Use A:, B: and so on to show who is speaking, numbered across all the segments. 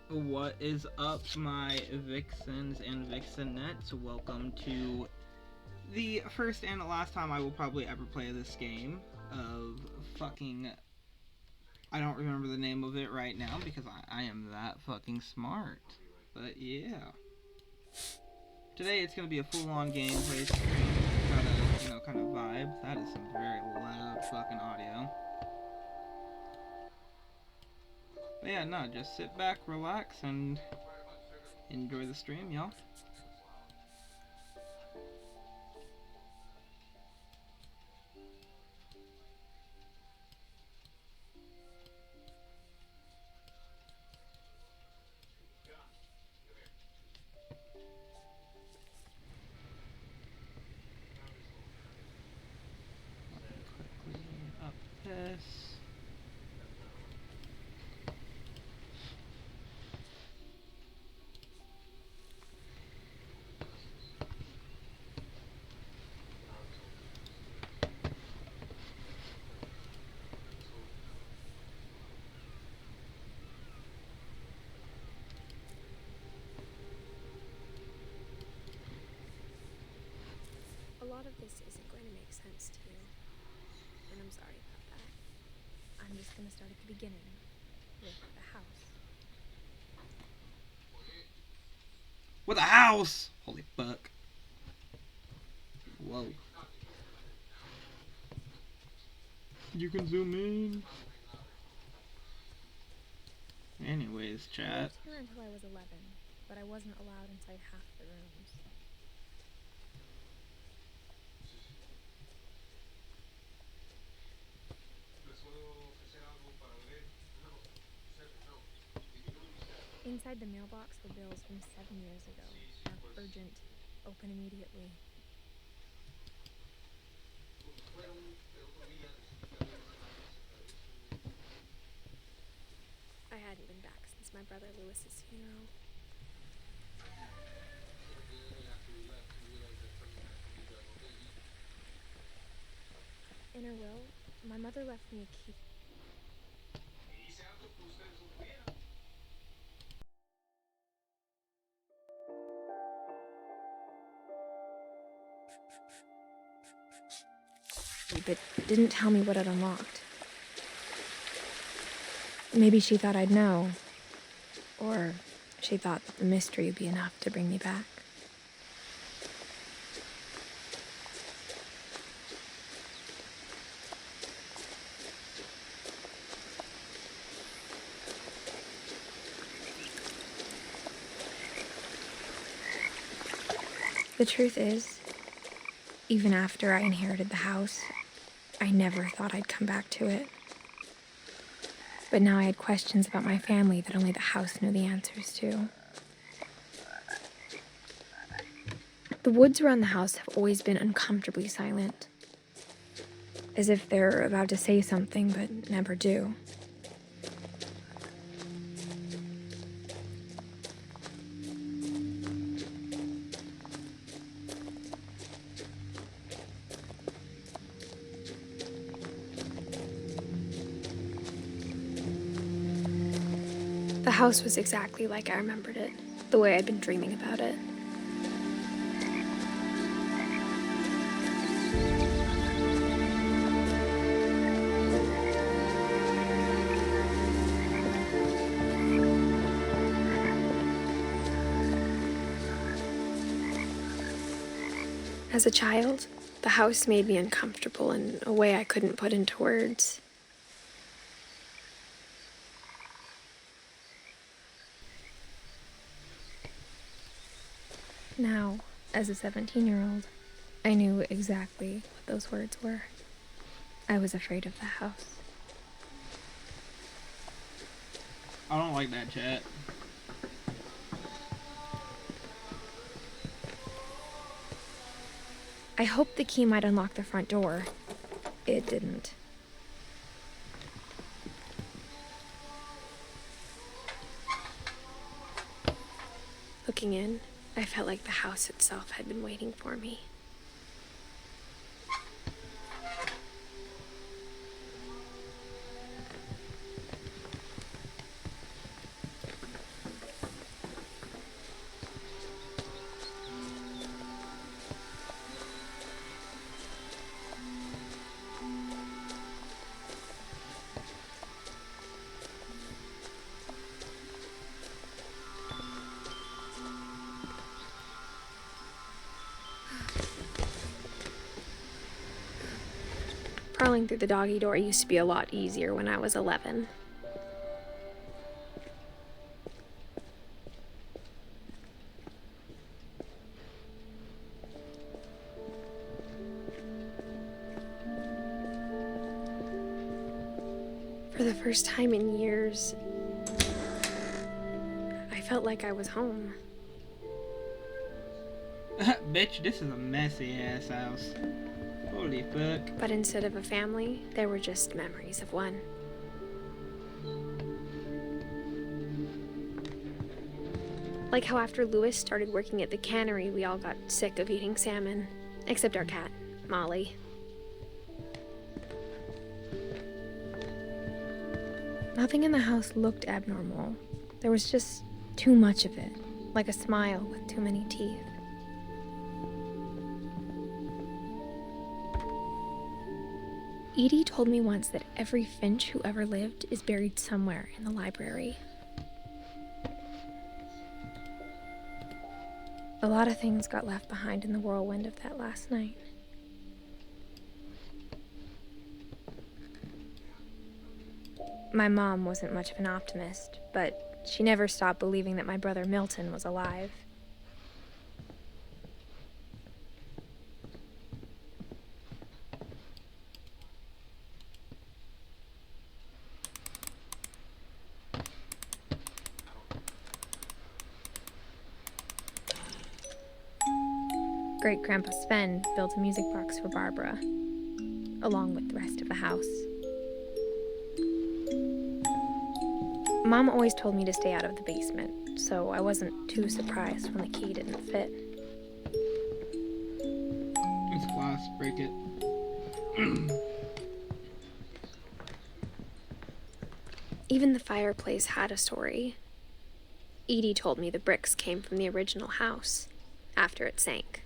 A: What is up, my vixens and vixenettes? Welcome to the first and last time I will probably ever play this game of fucking... I don't remember the name of it right now because I am that fucking smart. But yeah. Today it's gonna be a full-on gameplay stream. Kind of vibe. That is some very loud fucking audio. But yeah, no, just sit back, relax, and enjoy the stream, y'all. Quickly up this.
B: A lot of this isn't going to make sense to you, and I'm sorry about that. I'm just going to start at the beginning, with the house.
A: With a house! Holy fuck. Whoa. You can zoom in. Anyways, chat.
B: I lived here until I was 11, but I wasn't allowed inside half the rooms. Inside the mailbox were bills from 7 years ago. Urgent. Open immediately. I hadn't been back since my brother Lewis's funeral. In her will, my mother left me a key. But didn't tell me what it unlocked. Maybe she thought I'd know. Or she thought that the mystery would be enough to bring me back. The truth is, even after I inherited the house, I never thought I'd come back to it. But now I had questions about my family that only the house knew the answers to. The woods around the house have always been uncomfortably silent, as if they're about to say something but never do. The house was exactly like I remembered it, the way I'd been dreaming about it. As a child, the house made me uncomfortable in a way I couldn't put into words. Now, as a 17-year-old, I knew exactly what those words were. I was afraid of the house.
A: I don't like that, chat.
B: I hoped the key might unlock the front door. It didn't. Looking in, I felt like the house itself had been waiting for me. Crawling through the doggy door used to be a lot easier when I was 11. For the first time in years, I felt like I was home.
A: Bitch, this is a messy ass house. Holy fuck.
B: But instead of a family, there were just memories of one. Like how after Louis started working at the cannery, we all got sick of eating salmon. Except our cat, Molly. Nothing in the house looked abnormal. There was just too much of it, like a smile with too many teeth. Edie told me once that every Finch who ever lived is buried somewhere in the library. A lot of things got left behind in the whirlwind of that last night. My mom wasn't much of an optimist, but she never stopped believing that my brother Milton was alive. Great-Grandpa Sven built a music box for Barbara, along with the rest of the house. Mom always told me to stay out of the basement, so I wasn't too surprised when the key didn't fit.
A: It's glass, break it.
B: Even the fireplace had a story. Edie told me the bricks came from the original house, after it sank.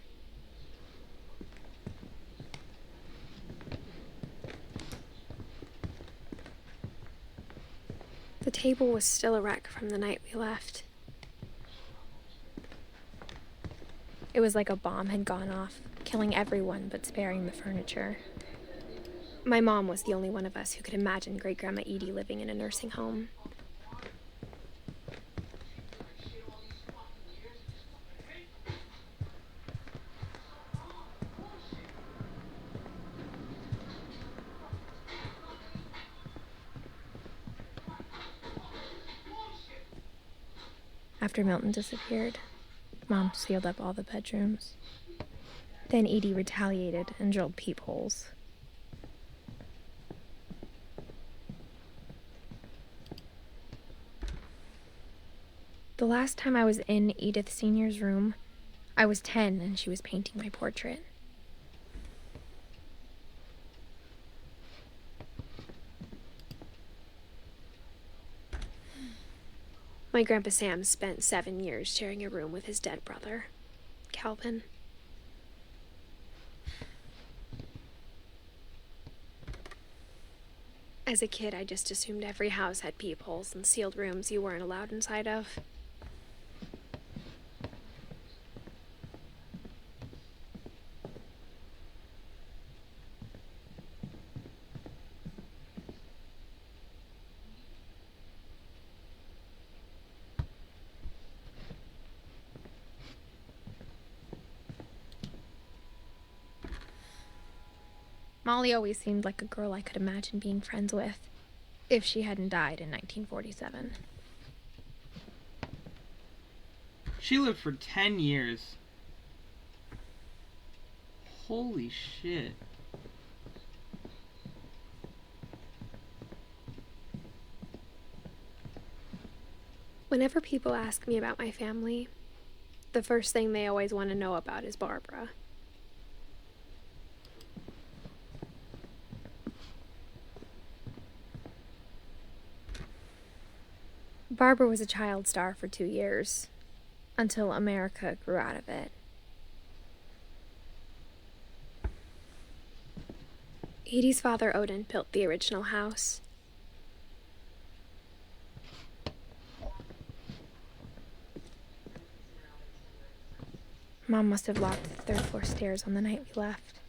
B: The table was still a wreck from the night we left. It was like a bomb had gone off, killing everyone but sparing the furniture. My mom was the only one of us who could imagine Great-Grandma Edie living in a nursing home. After Milton disappeared, Mom sealed up all the bedrooms. Then Edie retaliated and drilled peepholes. The last time I was in Edith Sr.'s room, I was 10 and she was painting my portrait. My Grandpa Sam spent 7 years sharing a room with his dead brother, Calvin. As a kid, I just assumed every house had peepholes and sealed rooms you weren't allowed inside of. Molly always seemed like a girl I could imagine being friends with, if she hadn't died in 1947.
A: She lived for 10 years. Holy shit.
B: Whenever people ask me about my family, the first thing they always want to know about is Barbara. Barbara was a child star for 2 years, until America grew out of it. Edie's father, Odin, built the original house. Mom must have locked the third floor stairs on the night we left.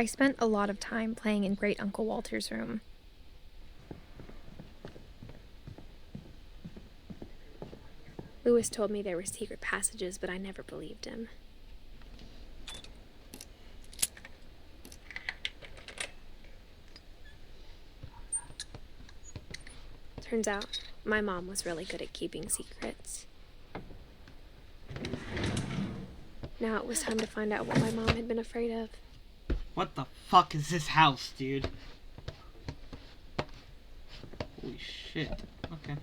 B: I spent a lot of time playing in Great Uncle Walter's room. Louis told me there were secret passages, but I never believed him. Turns out, my mom was really good at keeping secrets. Now it was time to find out what my mom had been afraid of.
A: What the fuck is this house, dude? Holy shit. Okay.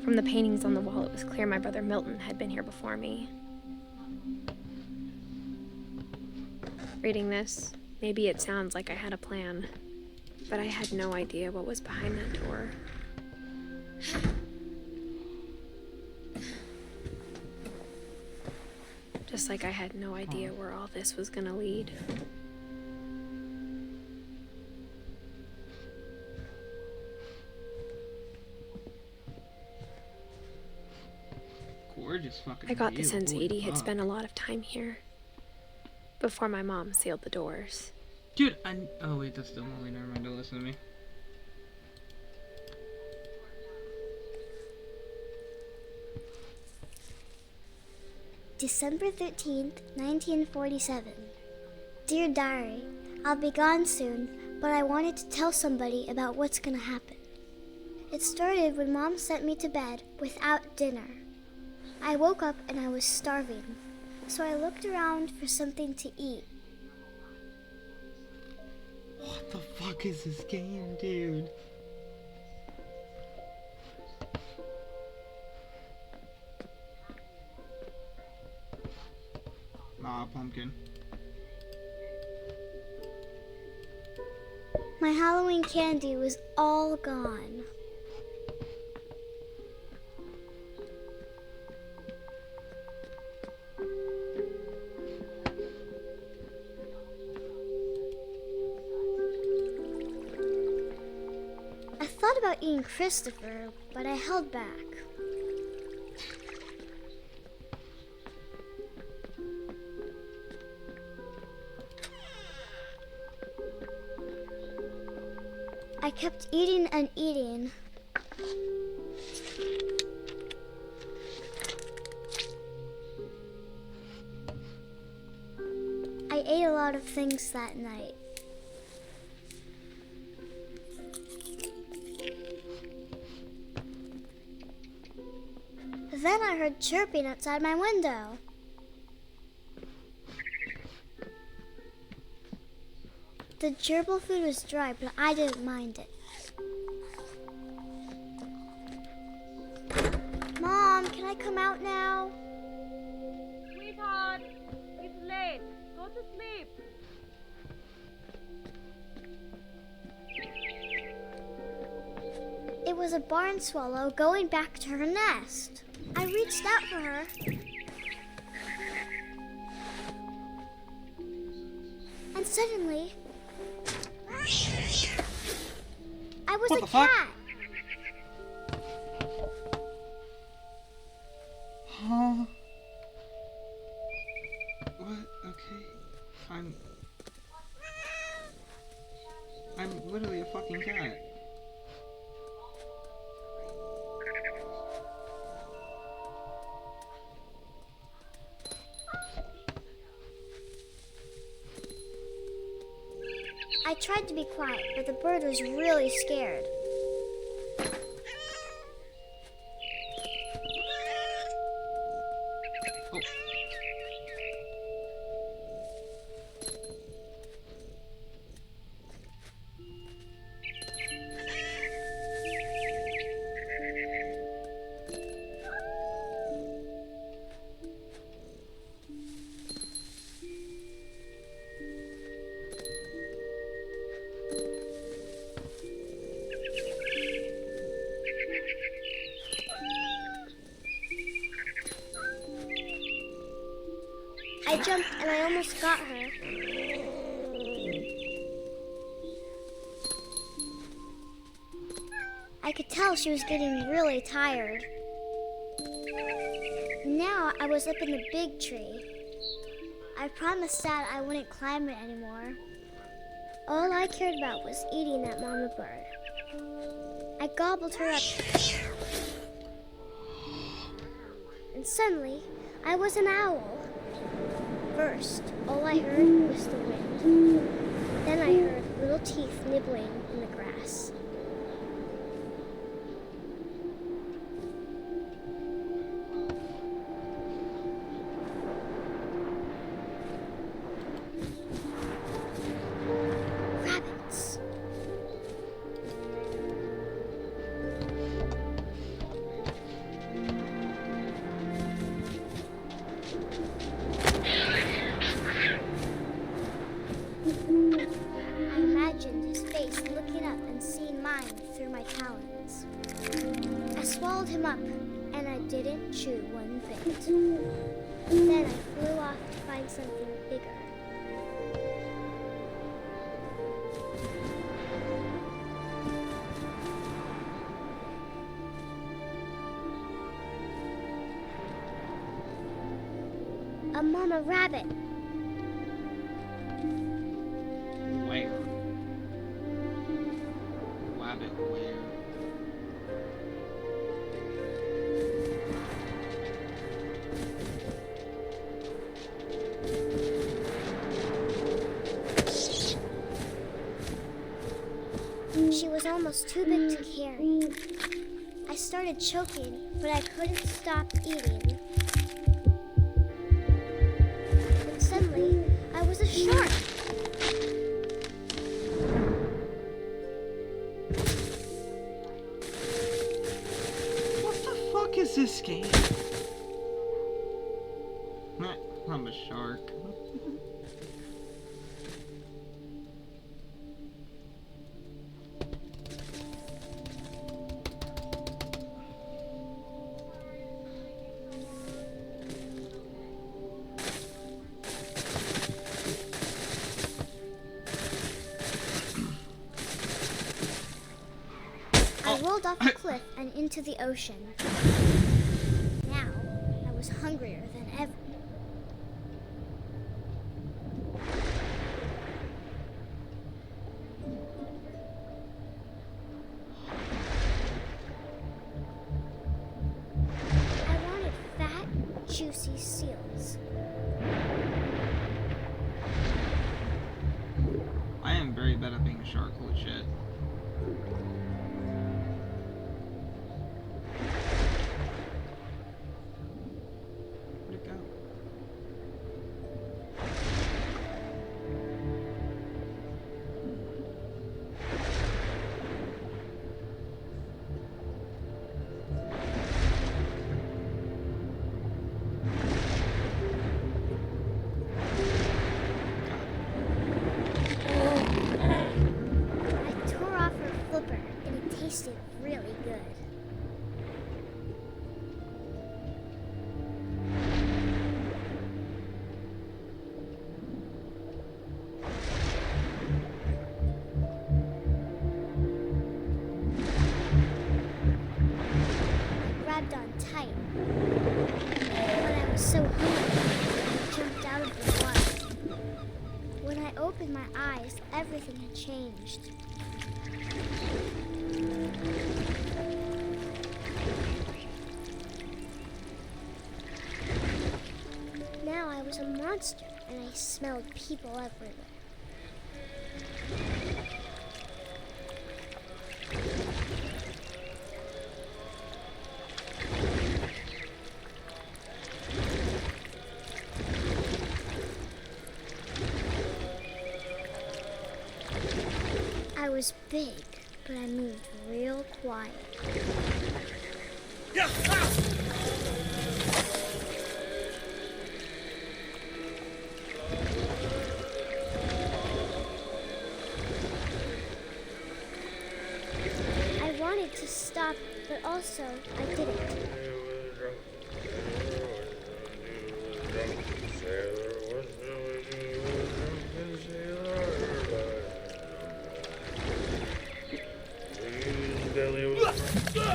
B: From the paintings on the wall, it was clear my brother Milton had been here before me. Reading this, maybe it sounds like I had a plan, but I had no idea what was behind that door. Just like I had no idea where all this was gonna lead.
A: Gorgeous fucking
B: I got
A: view.
B: the sense
A: Holy
B: Edie had
A: fuck.
B: spent a lot of time here. Before my mom sealed the doors.
A: Dude, oh wait, that's still Molly. Never mind, don't listen to me.
C: December 13th, 1947. Dear Diary, I'll be gone soon, but I wanted to tell somebody about what's gonna happen. It started when Mom sent me to bed without dinner. I woke up and I was starving, so I looked around for something to eat.
A: What the fuck is this game, dude? Aw, pumpkin.
C: My Halloween candy was all gone. I thought about eating Christopher, but I held back. I kept eating and eating. I ate a lot of things that night. Then I heard chirping outside my window. The gerbil food was dry, but I didn't mind it. Mom, can I come out now?
D: Sweetheart, it's late. Go to sleep.
C: It was a barn swallow going back to her nest. I reached out for her. And suddenly, I was
A: What
C: a
A: the fuck?
C: cat.
A: Huh? What? Okay. I'm literally a fucking cat.
C: I tried to be quiet, but the bird was really scared.
A: Oh.
C: jumped and I almost got her. I could tell she was getting really tired. Now I was up in the big tree. I promised Dad I wouldn't climb it anymore. All I cared about was eating that mama bird. I gobbled her up. And suddenly, I was an owl. First, all I heard was the wind. Then I heard little teeth nibbling in the grass. Rabbits. I imagined his face looking up and seeing mine through my talons. I swallowed him up, and I didn't chew one bit. Then I flew off to find something bigger. A mama rabbit.
A: Where? Rabbit where?
C: She was almost too big to carry. I started choking, but I couldn't stop eating. And suddenly, I was a shark.
A: What the fuck is this game? I'm a shark.
C: I rolled off the cliff and into the ocean. Now, I was hungrier than ever. I wanted fat, juicy seals.
A: I am very bad at being a shark, holy shit. Where'd it go?
C: I tore off her flipper and it tasted really good. I grabbed on tight, but I was so hungry I jumped out of the water. When I opened my eyes, everything had changed. Now I was a monster and I smelled people everywhere. I was big, but I moved real quiet. I wanted to stop, but also I didn't. After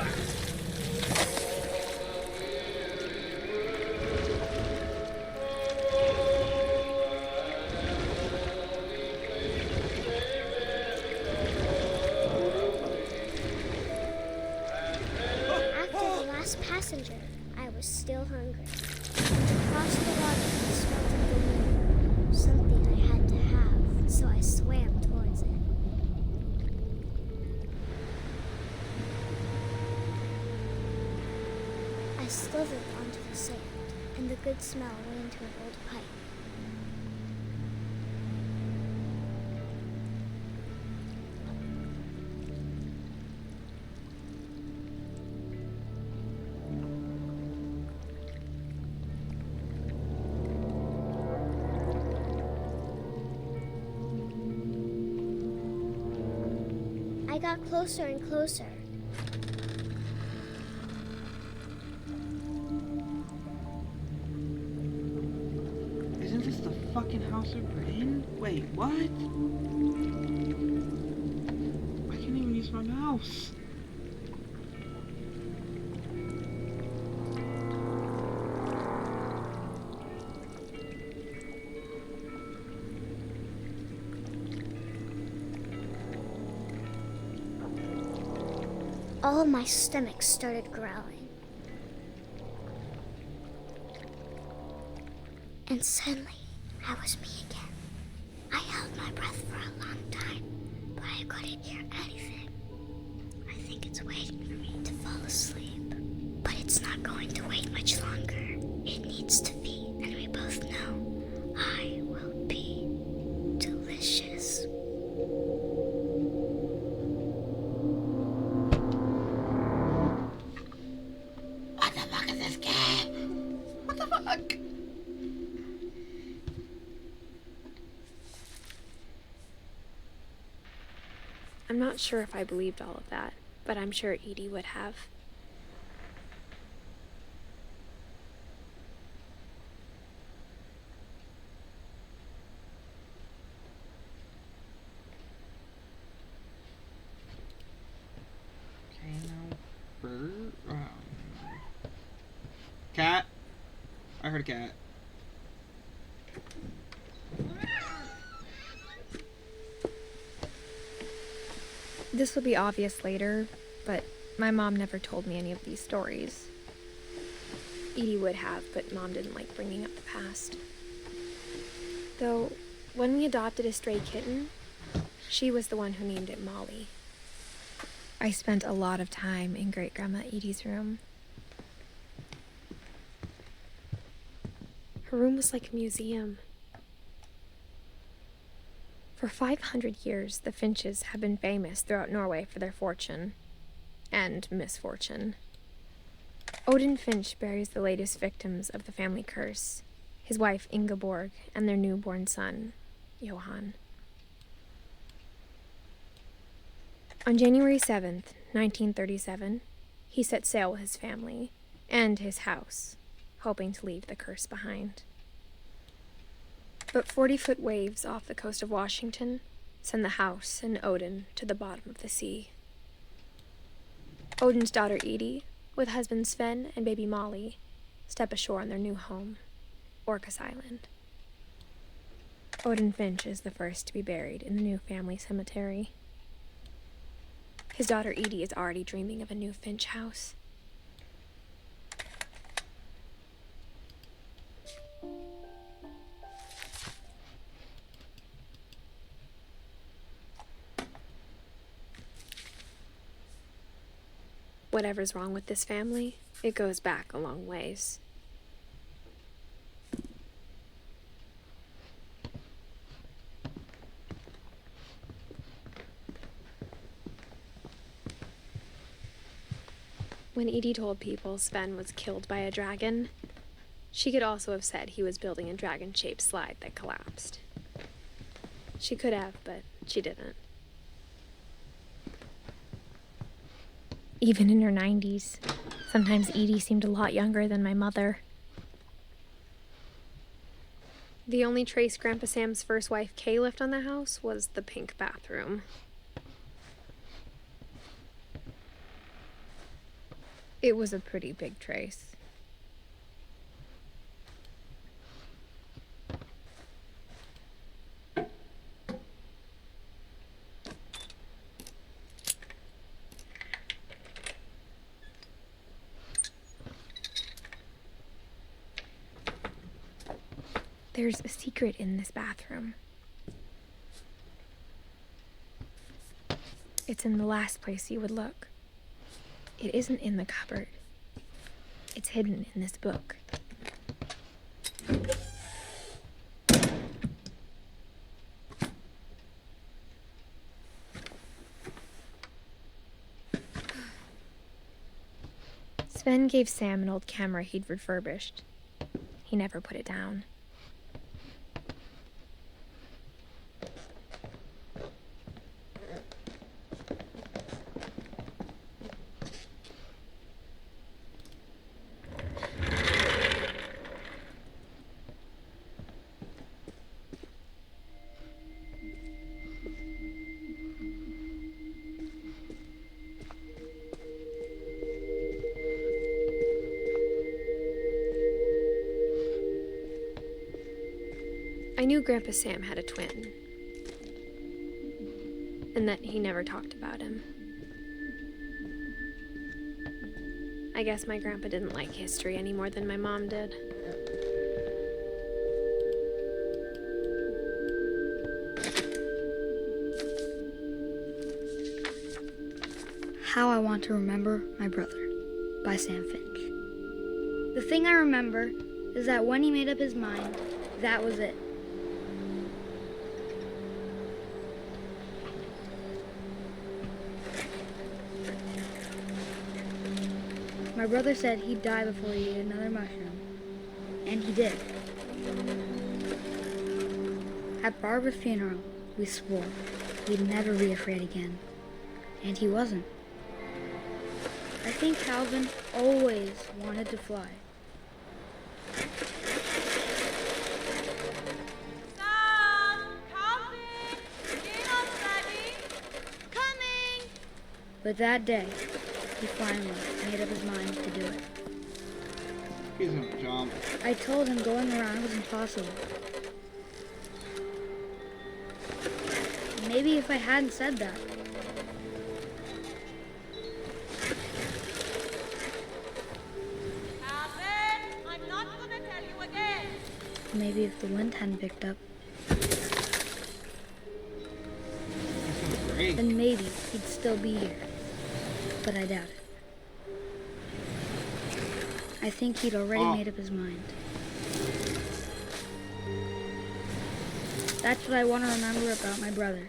C: the last passenger, I was still hungry. Across the water, I smelled a good meal, something I had to have, so I swam towards it. I slithered onto the sand, and the good smell went into an old pipe. I got closer and closer.
A: Isn't this the fucking house we're in? Wait, what? I can't even use my mouse.
C: All of my stomach started growling. And suddenly, I was me again. I held my breath for a long time, but I couldn't hear anything. I think it's waiting for me to fall asleep. But it's not going to wait much longer. It needs to be, and we both know I will be delicious.
A: What the fuck is this game? What the fuck?
B: I'm not sure if I believed all of that, but I'm sure Edie would have.
A: Okay, now bird. Cat. I heard a cat.
B: This will be obvious later, but my mom never told me any of these stories. Edie would have, but Mom didn't like bringing up the past. Though, when we adopted a stray kitten, she was the one who named it Molly. I spent a lot of time in Great-Grandma Edie's room. Her room was like a museum. For 500 years, the Finches have been famous throughout Norway for their fortune and misfortune. Odin Finch buries the latest victims of the family curse, his wife Ingeborg and their newborn son, Johan. On January 7th, 1937, he set sail with his family and his house, hoping to leave the curse behind. But 40-foot waves off the coast of Washington send the house and Odin to the bottom of the sea. Odin's daughter Edie, with husband Sven and baby Molly, step ashore on their new home, Orcas Island. Odin Finch is the first to be buried in the new family cemetery. His daughter Edie is already dreaming of a new Finch house. Whatever's wrong with this family, it goes back a long ways. When Edie told people Sven was killed by a dragon, she could also have said he was building a dragon-shaped slide that collapsed. She could have, but she didn't. Even in her 90s, sometimes Edie seemed a lot younger than my mother. The only trace Grandpa Sam's first wife Kay left on the house was the pink bathroom. It was a pretty big trace. There's a secret in this bathroom. It's in the last place you would look. It isn't in the cupboard. It's hidden in this book. Sven gave Sam an old camera he'd refurbished. He never put it down. I knew Grandpa Sam had a twin, and that he never talked about him. I guess my grandpa didn't like history any more than my mom did.
E: How I Want to Remember My Brother by Sam Finch. The thing I remember is that when he made up his mind, that was it. My brother said he'd die before he ate another mushroom, and he did. At Barbara's funeral, we swore we'd never be afraid again, and he wasn't. I think Calvin always wanted to fly.
D: Sam! Calvin! Dinner's ready! Coming!
E: But that day, he finally made up his mind to do it.
A: He's gonna jump.
E: I told him going around was impossible. Maybe if I hadn't said that,
D: Calvin! I'm not gonna tell you again!
E: maybe if the wind hadn't picked up,
A: He's gonna break.
E: then maybe he'd still be here. But I doubt it. I think he'd already made up his mind. That's what I want to remember about my brother.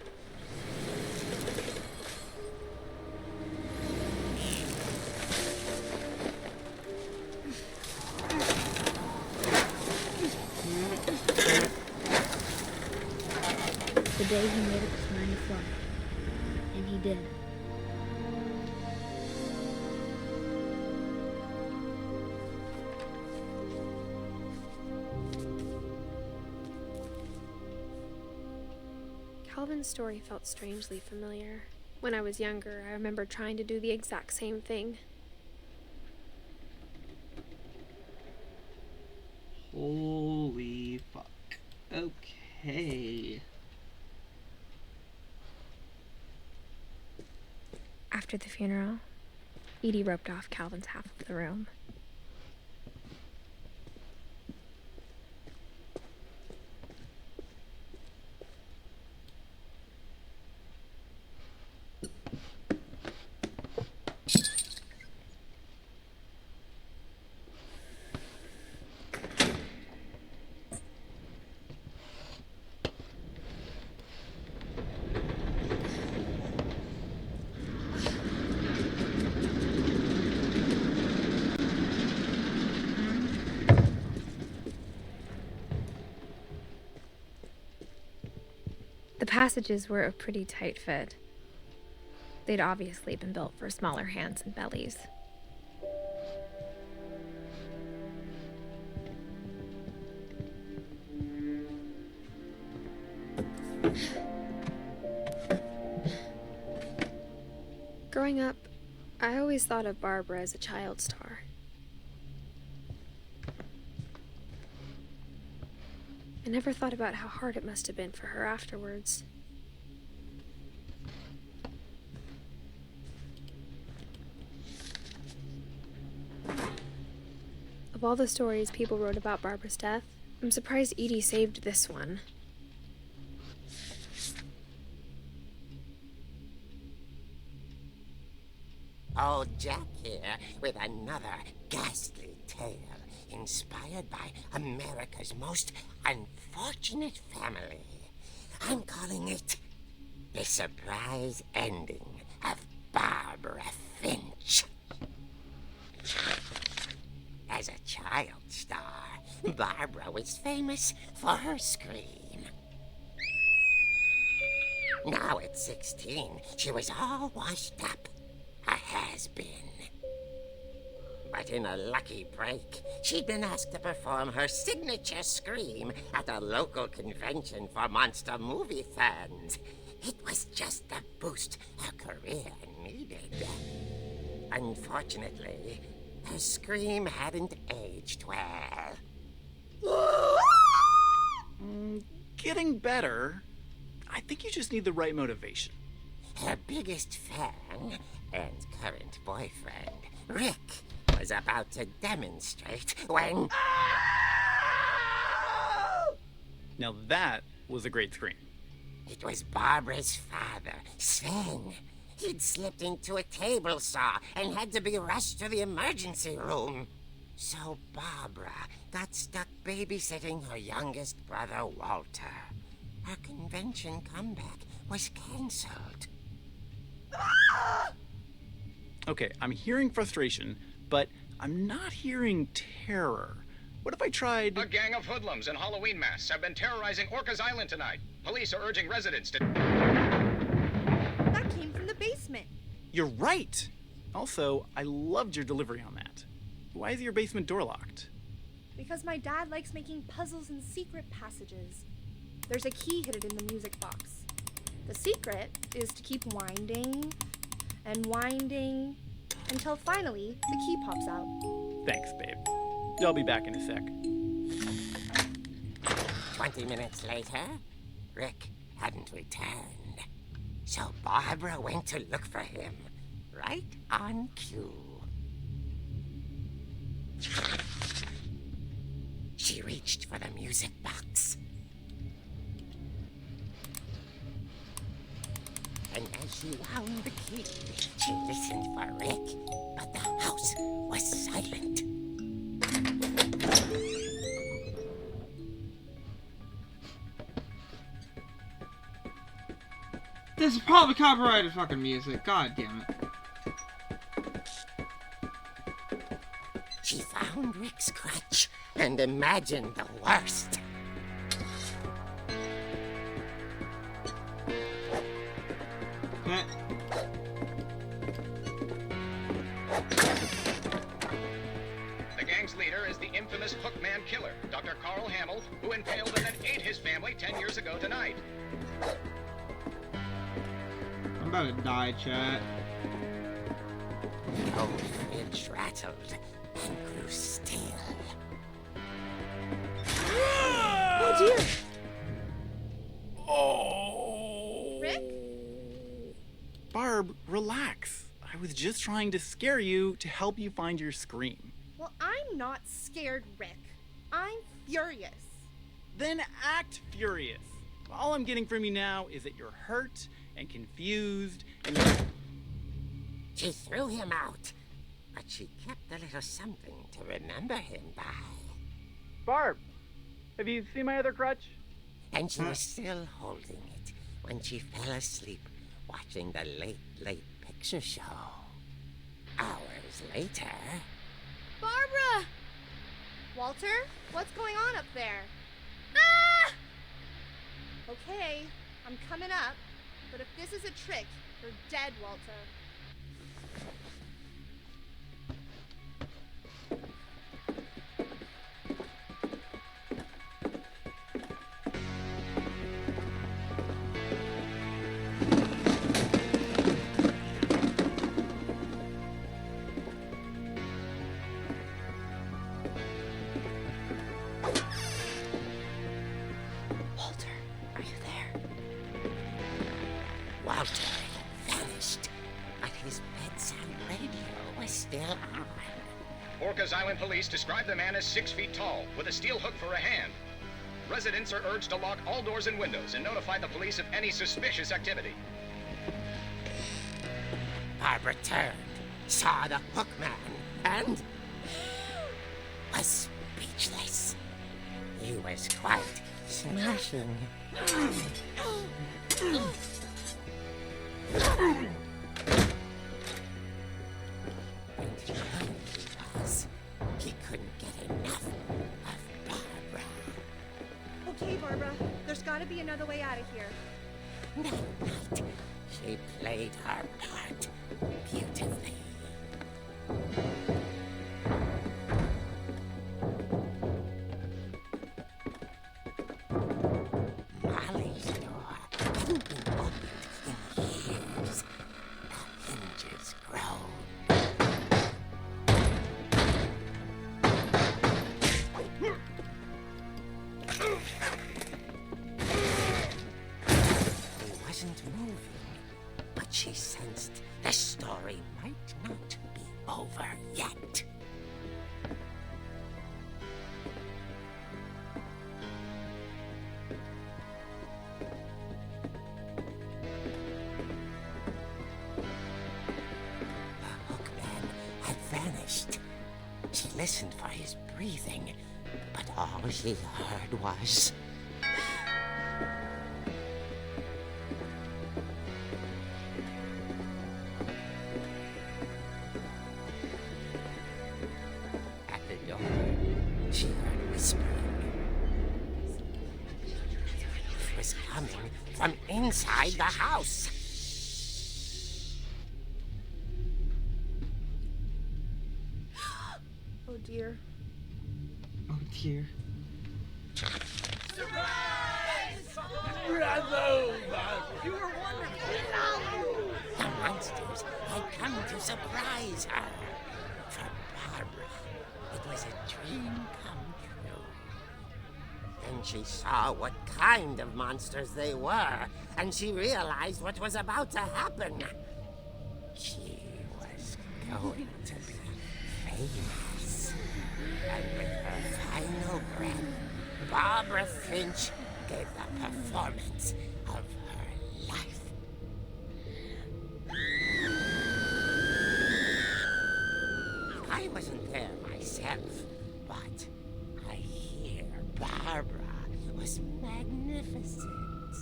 E: The day he made up his mind to fly. And he did.
B: Calvin's story felt strangely familiar. When I was younger, I remember trying to do the exact same thing.
A: Holy fuck. Okay.
B: After the funeral, Edie roped off Calvin's half of the room. The passages were a pretty tight fit. They'd obviously been built for smaller hands and bellies. Growing up, I always thought of Barbara as a child star. I never thought about how hard it must have been for her afterwards. Of all the stories people wrote about Barbara's death, I'm surprised Edie saved this one.
F: Old Jack here with another ghastly tale inspired by America's most unfortunate family. I'm calling it The Surprise Ending of Barbara Finch. As a child star, Barbara was famous for her scream. Now at 16, she was all washed up. A has-been. But in a lucky break, she'd been asked to perform her signature scream at a local convention for monster movie fans. It was just the boost her career needed. Unfortunately, her scream hadn't aged well.
G: Getting better. I think you just need the right motivation.
F: Her biggest fan and current boyfriend, Rick, was about to demonstrate when...
G: Now that was a great scream.
F: It was Barbara's father, Sven. He'd slipped into a table saw and had to be rushed to the emergency room. So Barbara got stuck babysitting her youngest brother, Walter. Her convention comeback was cancelled.
G: Okay, I'm hearing frustration, but I'm not hearing terror. What if I tried...
H: A gang of hoodlums in Halloween masks have been terrorizing Orcas Island tonight. Police are urging residents to...
D: That came from the basement.
G: You're right! Also, I loved your delivery on that. Why is your basement door locked?
I: Because my dad likes making puzzles and secret passages. There's a key hidden in the music box. The secret is to keep winding and winding until finally the key pops out.
G: Thanks, babe. I'll be back in a sec.
F: 20 minutes later, Rick hadn't returned. So Barbara went to look for him, right on cue. She reached for the music box. And as she wound the key, she listened for Rick, but the house was silent.
A: This is probably copyrighted fucking music. God damn it.
F: She found Rick's crutch and imagined the worst.
A: Heh.
H: The gang's leader is the infamous Hookman killer, Dr. Carl Hamill, who impaled and then ate his family 10 years ago tonight.
A: I'm about to die, chat.
F: The old fridge rattled and grew still.
I: Oh dear!
G: Oh!
I: Rick?
G: Barb, relax. I was just trying to scare you to help you find your scream.
I: Well, I'm not scared, Rick. I'm furious.
G: Then act furious. All I'm getting from you now is that you're hurt and confused and
F: She threw him out, but she kept a little something to remember him by.
G: Barb, have you seen my other crutch?
F: And she was still holding it when she fell asleep watching the late picture show. Hours later...
I: Barbara! Walter, what's going on up there? Ah! Okay, I'm coming up, but if this is a trick, you're dead, Walter.
F: Walter had vanished, but his bedside radio was still on.
H: Orcas Island police describe the man as 6 feet tall, with a steel hook for a hand. Residents are urged to lock all doors and windows and notify the police of any suspicious activity.
F: Barbara turned, saw the hook man, and was speechless. He was quite smashing. And he was. He couldn't get enough of Barbara.
I: Okay, Barbara, there's gotta be another way out of here.
F: That night, she played her part beautifully. Molly's door hadn't been opened in years. The hinges groaned. He wasn't moving, but she sensed the story might not be over yet. The hookman had vanished. She listened for his breathing, but all she heard was... At the door, she heard whispering. It was coming from inside the house.
I: Oh dear.
A: Oh dear.
F: The monsters had come to surprise her. For Barbara, it was a dream come true. Then she saw what kind of monsters they were, and she realized what was about to happen. She was going to be famous. And with her final breath, Barbara Finch gave the performance of her life. I wasn't there myself, but I hear Barbara was magnificent.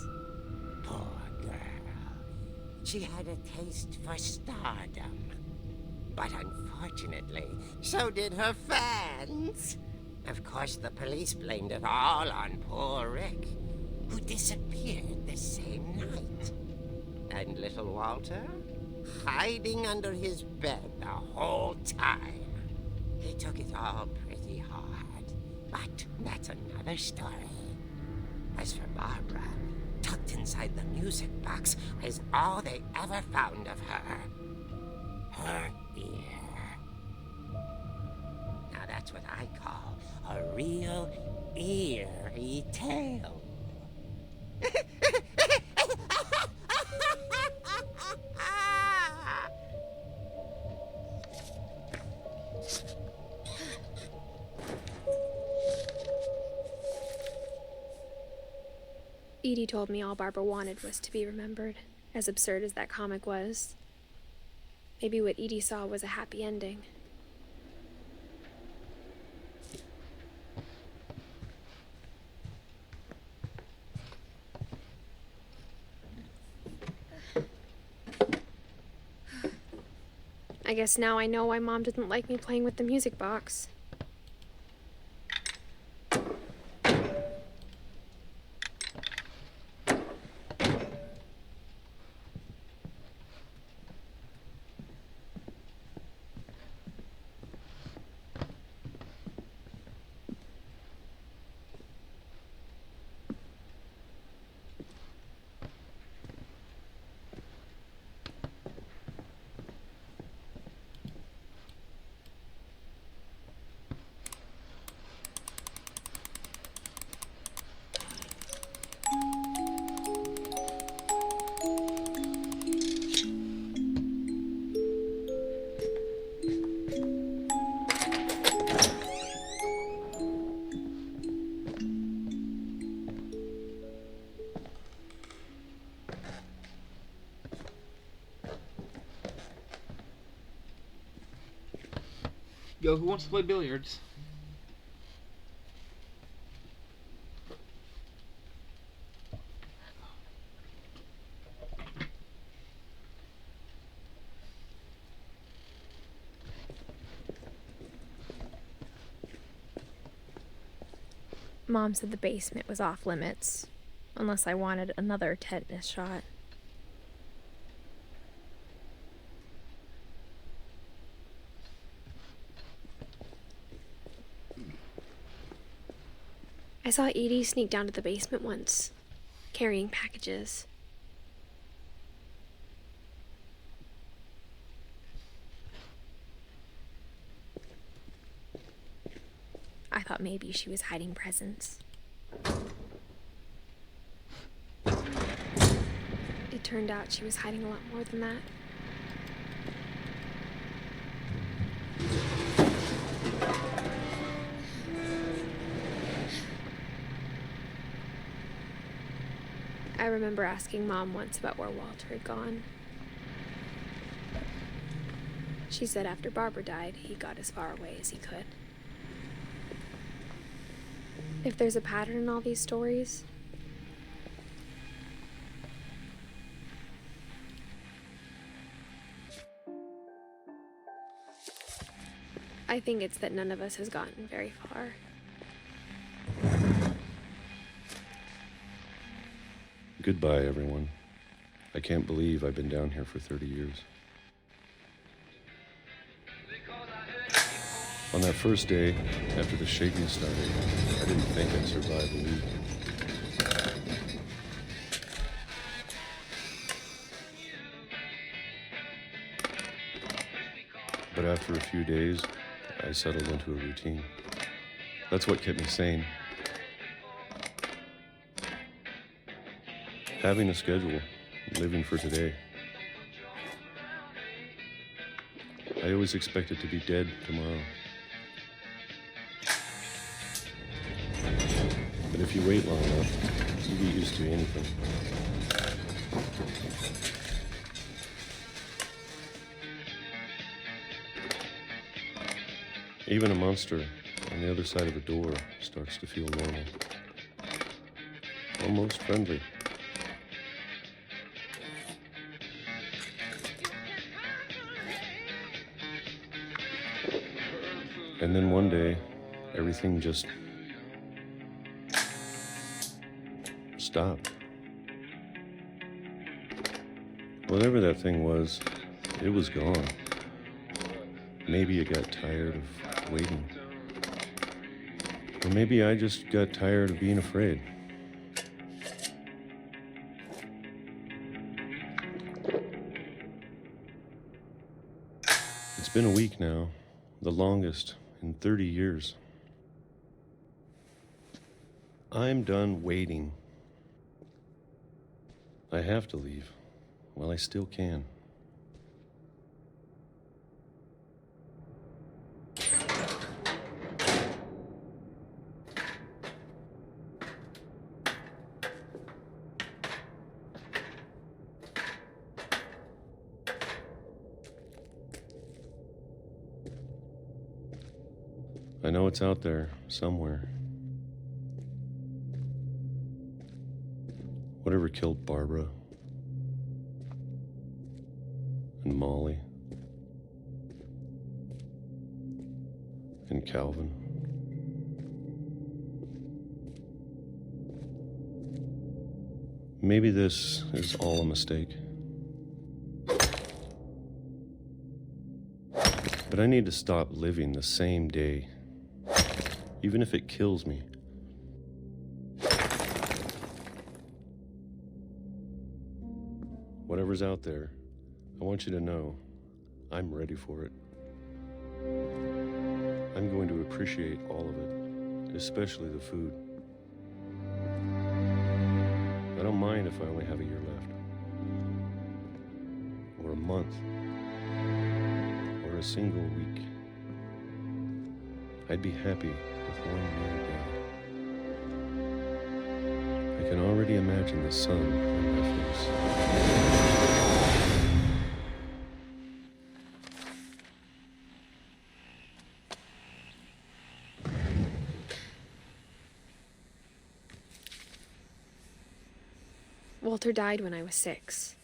F: Poor girl. She had a taste for stardom. But unfortunately, so did her fans. Of course, the police blamed it all on poor Rick, who disappeared the same night. And little Walter, hiding under his bed the whole time. He took it all pretty hard, but that's another story. As for Barbara, tucked inside the music box is all they ever found of her. Her ear. Now that's what I call a real eerie tale.
B: Edie told me all Barbara wanted was to be remembered, as absurd as that comic was. Maybe what Edie saw was a happy ending. I guess now I know why Mom didn't like me playing with the music box.
A: Yo, who wants to play billiards?
B: Mom said the basement was off limits, unless I wanted another tetanus shot. I saw Edie sneak down to the basement once, carrying packages. I thought maybe she was hiding presents. It turned out she was hiding a lot more than that. I remember asking Mom once about where Walter had gone. She said after Barbara died, he got as far away as he could. If there's a pattern in all these stories, I think it's that none of us has gotten very far.
J: Goodbye, everyone. I can't believe I've been down here for 30 years. On that first day, after the shaking started, I didn't think I'd survive a week. But after a few days, I settled into a routine. That's what kept me sane. Having a schedule, living for today. I always expected to be dead tomorrow. But if you wait long enough, you get used to anything. Even a monster on the other side of a door starts to feel normal. Almost friendly. And then one day, everything just stopped. Whatever that thing was, it was gone. Maybe it got tired of waiting. Or maybe I just got tired of being afraid. It's been a week now, the longest in 30 years. I'm done waiting. I have to leave while I still can. I know it's out there somewhere. Whatever killed Barbara and Molly and Calvin. Maybe this is all a mistake. But I need to stop living the same day, even if it kills me. Whatever's out there, I want you to know I'm ready for it. I'm going to appreciate all of it, especially the food. I don't mind if I only have a year left, or a month, or a single week. I'd be happy with 1 mere day. I can already imagine the sun on my face.
B: Walter died when I was 6.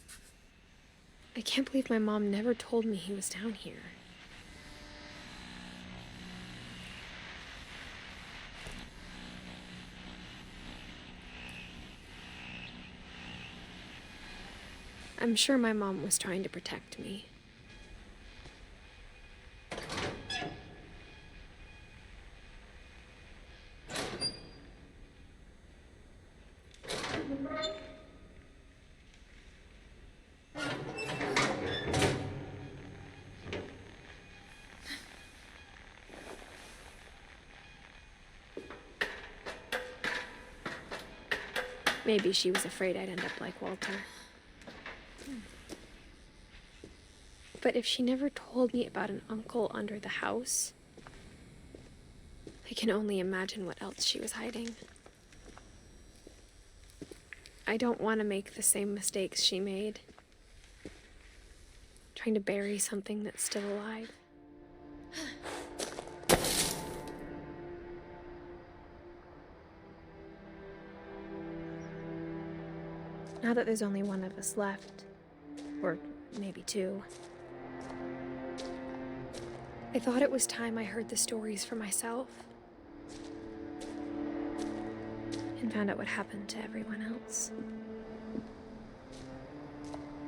B: I can't believe my mom never told me he was down here. I'm sure my mom was trying to protect me. Maybe she was afraid I'd end up like Walter. But if she never told me about an uncle under the house, I can only imagine what else she was hiding. I don't want to make the same mistakes she made, trying to bury something that's still alive. Now that there's only one of us left, or maybe 2, I thought it was time I heard the stories for myself and found out what happened to everyone else.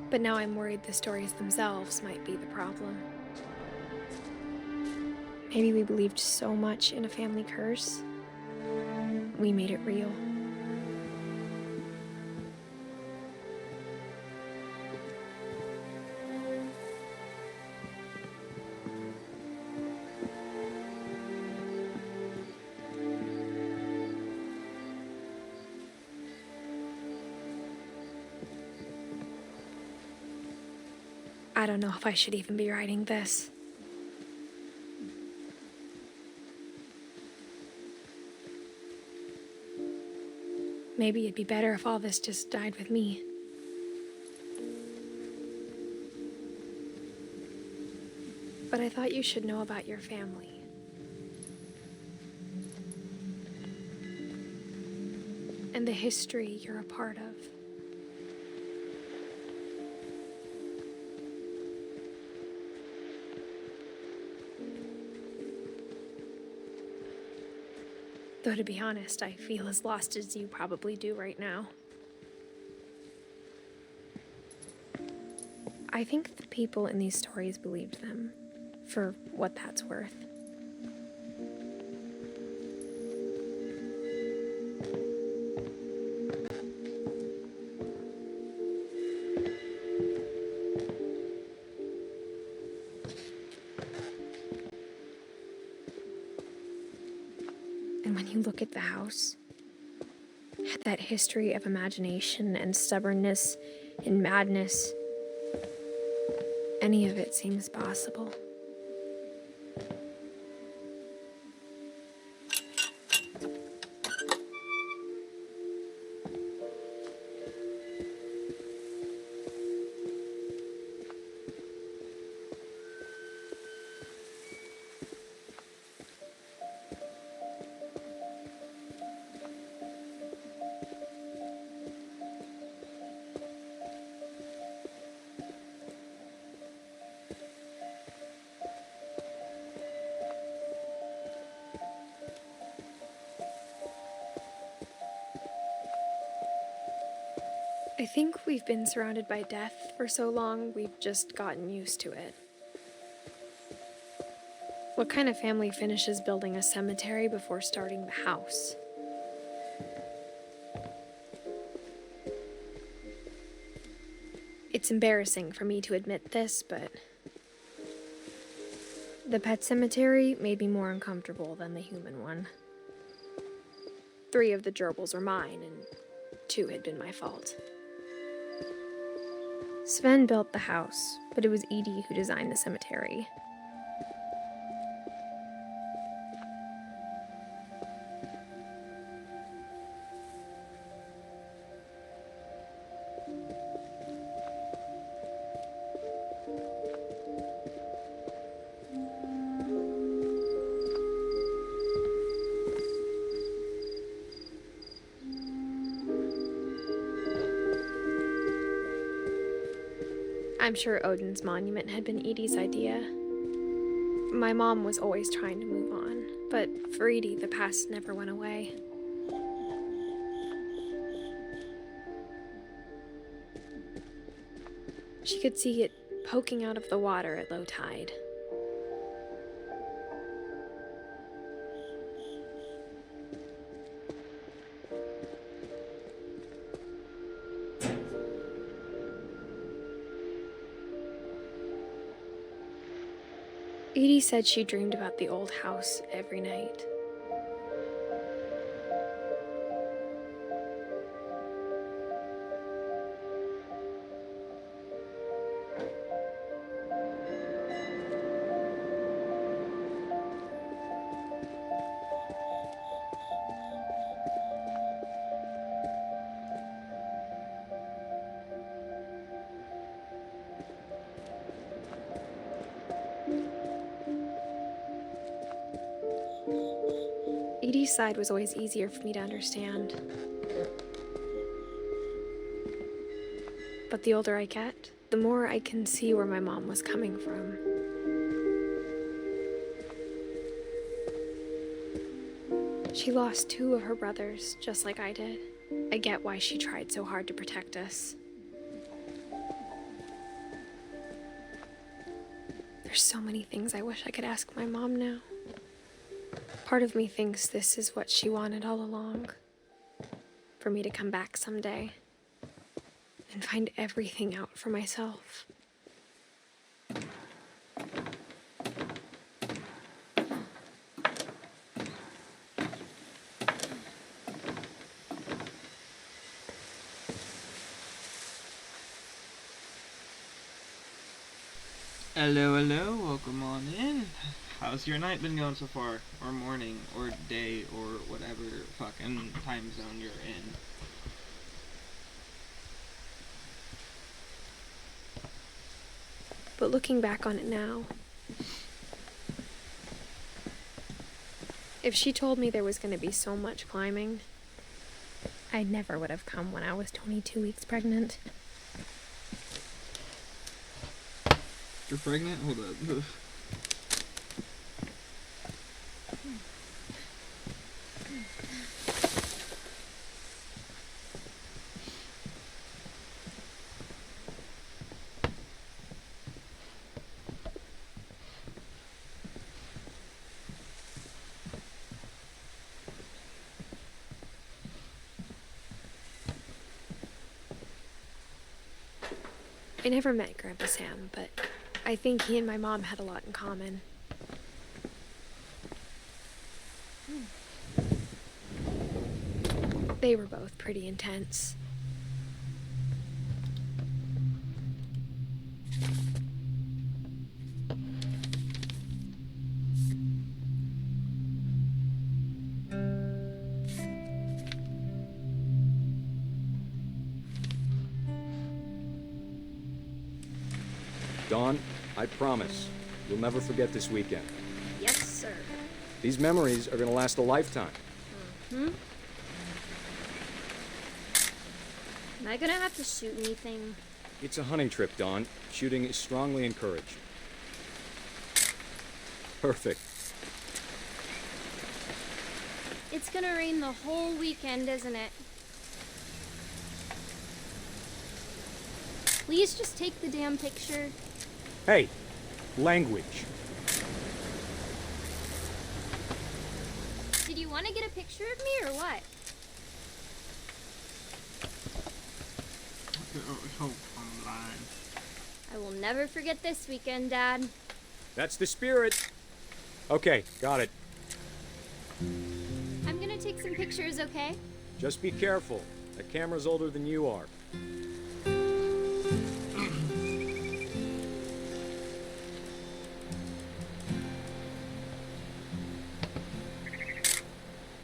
B: But now I'm worried the stories themselves might be the problem. Maybe we believed so much in a family curse, we made it real. I don't know if I should even be writing this. Maybe it'd be better if all this just died with me. But I thought you should know about your family. And the history you're a part of. Though to be honest, I feel as lost as you probably do right now. I think the people in these stories believed them, for what that's worth. And when you look at the house, that history of imagination and stubbornness and madness, any of it seems possible. I think we've been surrounded by death for so long, we've just gotten used to it. What kind of family finishes building a cemetery before starting the house? It's embarrassing for me to admit this, but the pet cemetery made me more uncomfortable than the human one. 3 of the gerbils were mine, and 2 had been my fault. Sven built the house, but it was Edie who designed the cemetery. I'm sure Odin's monument had been Edie's idea. My mom was always trying to move on, but for Edie, the past never went away. She could see it poking out of the water at low tide. Edie said she dreamed about the old house every night. Edie's side was always easier for me to understand. But the older I get, the more I can see where my mom was coming from. She lost 2 of her brothers, just like I did. I get why she tried so hard to protect us. There's so many things I wish I could ask my mom now. Part of me thinks this is what she wanted all along. For me to come back someday and find everything out for myself.
A: Hello, hello, welcome on in. How's your night been going so far? Or morning, or day, or whatever fucking time zone you're in.
B: But looking back on it now, if she told me there was going to be so much climbing, I never would have come when I was 22 weeks pregnant.
A: You're pregnant? Hold up.
B: I never met Grandpa Sam, but I think he and my mom had a lot in common. They were both pretty intense.
K: Dawn, I promise, you'll never forget this weekend.
E: Yes, sir.
K: These memories are gonna last a lifetime.
E: Hmm? Am I gonna have to shoot anything?
K: It's a hunting trip, Dawn. Shooting is strongly encouraged. Perfect.
E: It's gonna rain the whole weekend, isn't it? Please just take the damn picture.
K: Hey, language.
E: Did you want to get a picture of me or what? I will never forget this weekend, Dad.
K: That's the spirit. Okay, got it.
E: I'm gonna take some pictures, okay?
K: Just be careful. That camera's older than you are.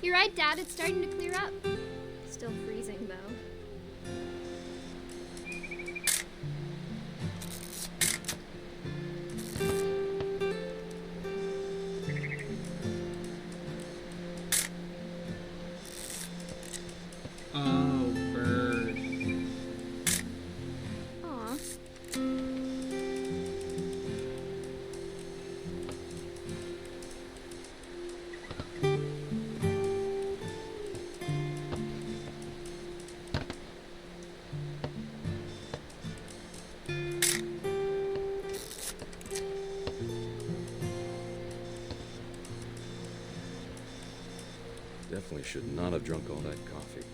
E: You're right, Dad. It's starting to clear up. Still freezing, though.
A: Oh, bird.
E: Aw.
K: definitely should not have drunk all that coffee.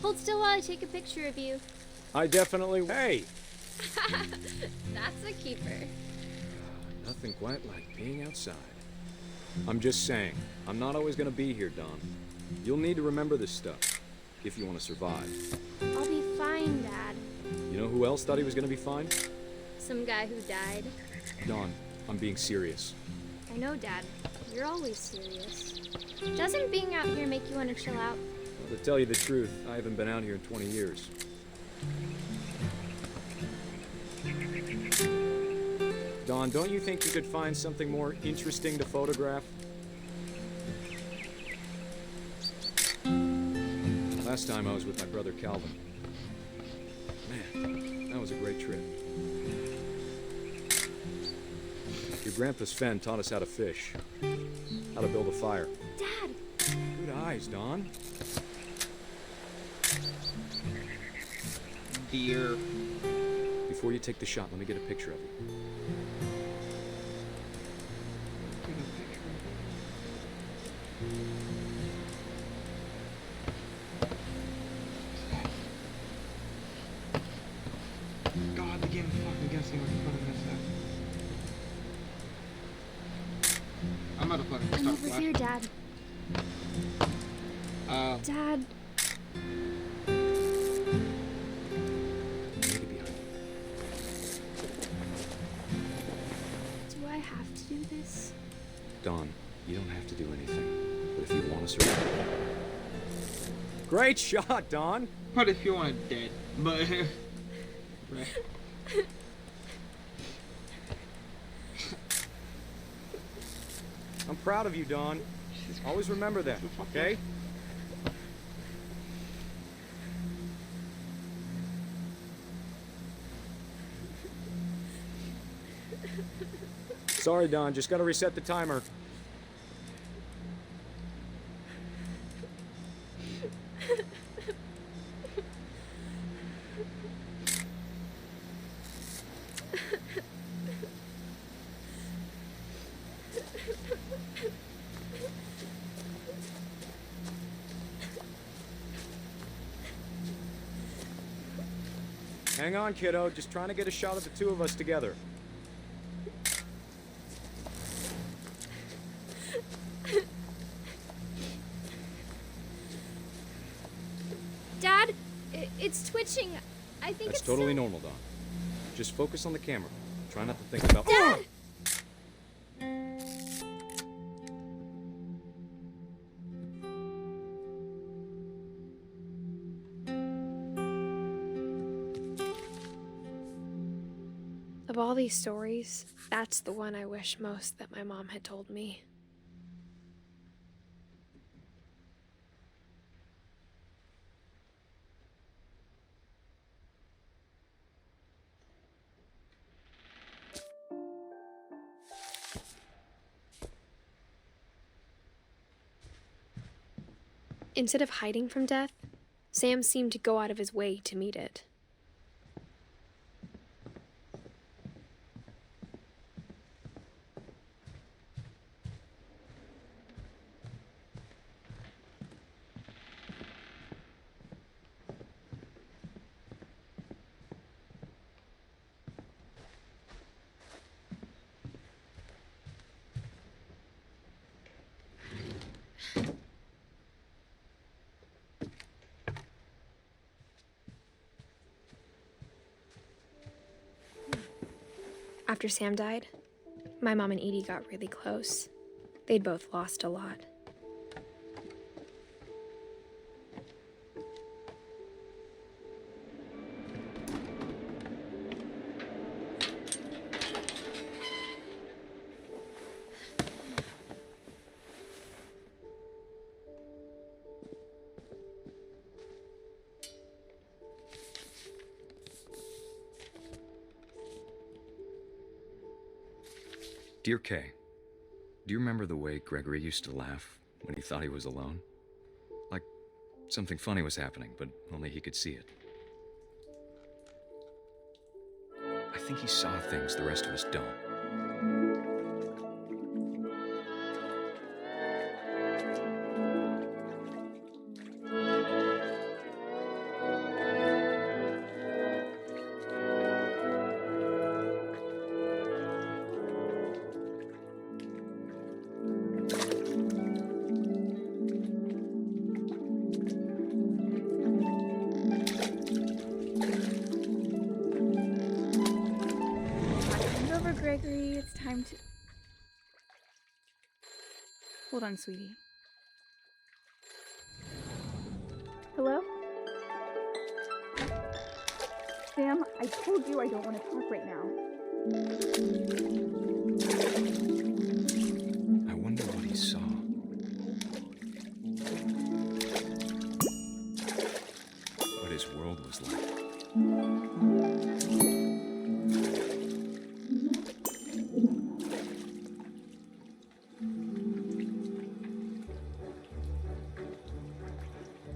L: Hold still while I take a picture of you.
K: I definitely... Hey!
L: That's a keeper.
K: Nothing quite like being outside. I'm just saying, I'm not always gonna be here, Don. You'll need to remember this stuff, if you want to survive.
L: I'll be fine, Dad.
K: You know who else thought he was gonna be fine?
L: Some guy who died.
K: Don, I'm being serious.
L: I know, Dad. You're always serious. Doesn't being out here make you want to chill out?
K: Well, to tell you the truth, I haven't been out here in 20 years. Don, don't you think you could find something more interesting to photograph? Last time I was with my brother Calvin. Man, that was a great trip. Your grandpa Sven taught us how to fish, how to build a fire.
L: Dad!
K: Good eyes, Don.
A: Dear.
K: Before you take the shot, let me get a picture of you.
A: God, the game is fucking guessing what the fuck I messed up. I'm about to fucking
L: I'm
A: start
L: over
A: flashing.
L: here, Dad. Dad.
K: Make it behind you.
L: Do I have to do this?
K: Don, you don't have to do anything, but if you want to survive... Great shot, Don!
A: But if you want it dead, but... right.
K: I'm proud of you, Don. Always remember that, okay? Sorry, Don. Just gotta reset the timer. Hang on, kiddo. Just trying to get a shot of the two of us together.
L: Dad, it's twitching. I think
K: That's
L: it's
K: totally normal, Don. Just focus on the camera. Try not to think about...
L: Dad!
B: Of all these stories, that's the one I wish most that my mom had told me. Instead of hiding from death, Sam seemed to go out of his way to meet it. After Sam died, my mom and Edie got really close. They'd both lost a lot.
K: Dear Kay, do you remember the way Gregory used to laugh when he thought he was alone? Like something funny was happening, but only he could see it. I think he saw things the rest of us don't.
M: Poor Gregory, it's time to... Hold on, sweetie. Hello? Sam, I told you I don't want to talk right now.
K: I wonder what he saw. What his world was like.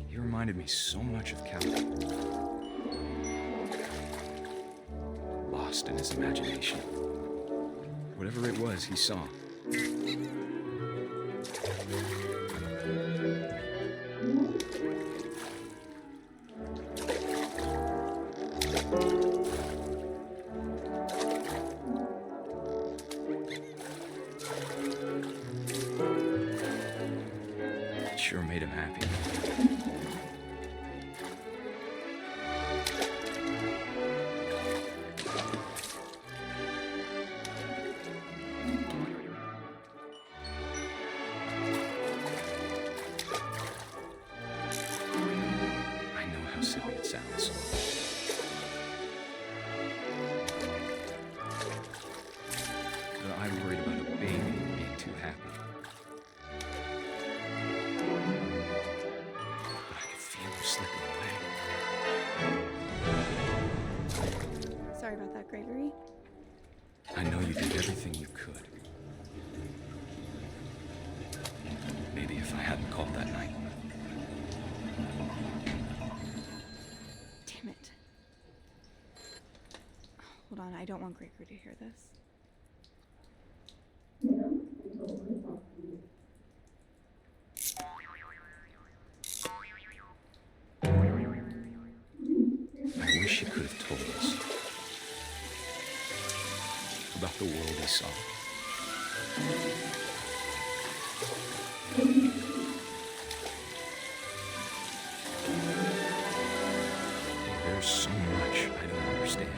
K: He reminded me so much of Calvin. Lost in his imagination. Whatever it was he saw. It sure made him happy. Silly it sounds. But I worried about a baby being too happy. But I could feel him slipping away.
M: Sorry about that, Gregory.
K: I know you did everything you could. Maybe if I hadn't called that night.
M: Damn it. Hold on, I don't want Gregory to hear this.
K: I wish he could have told us about the world he saw. There's so much I don't understand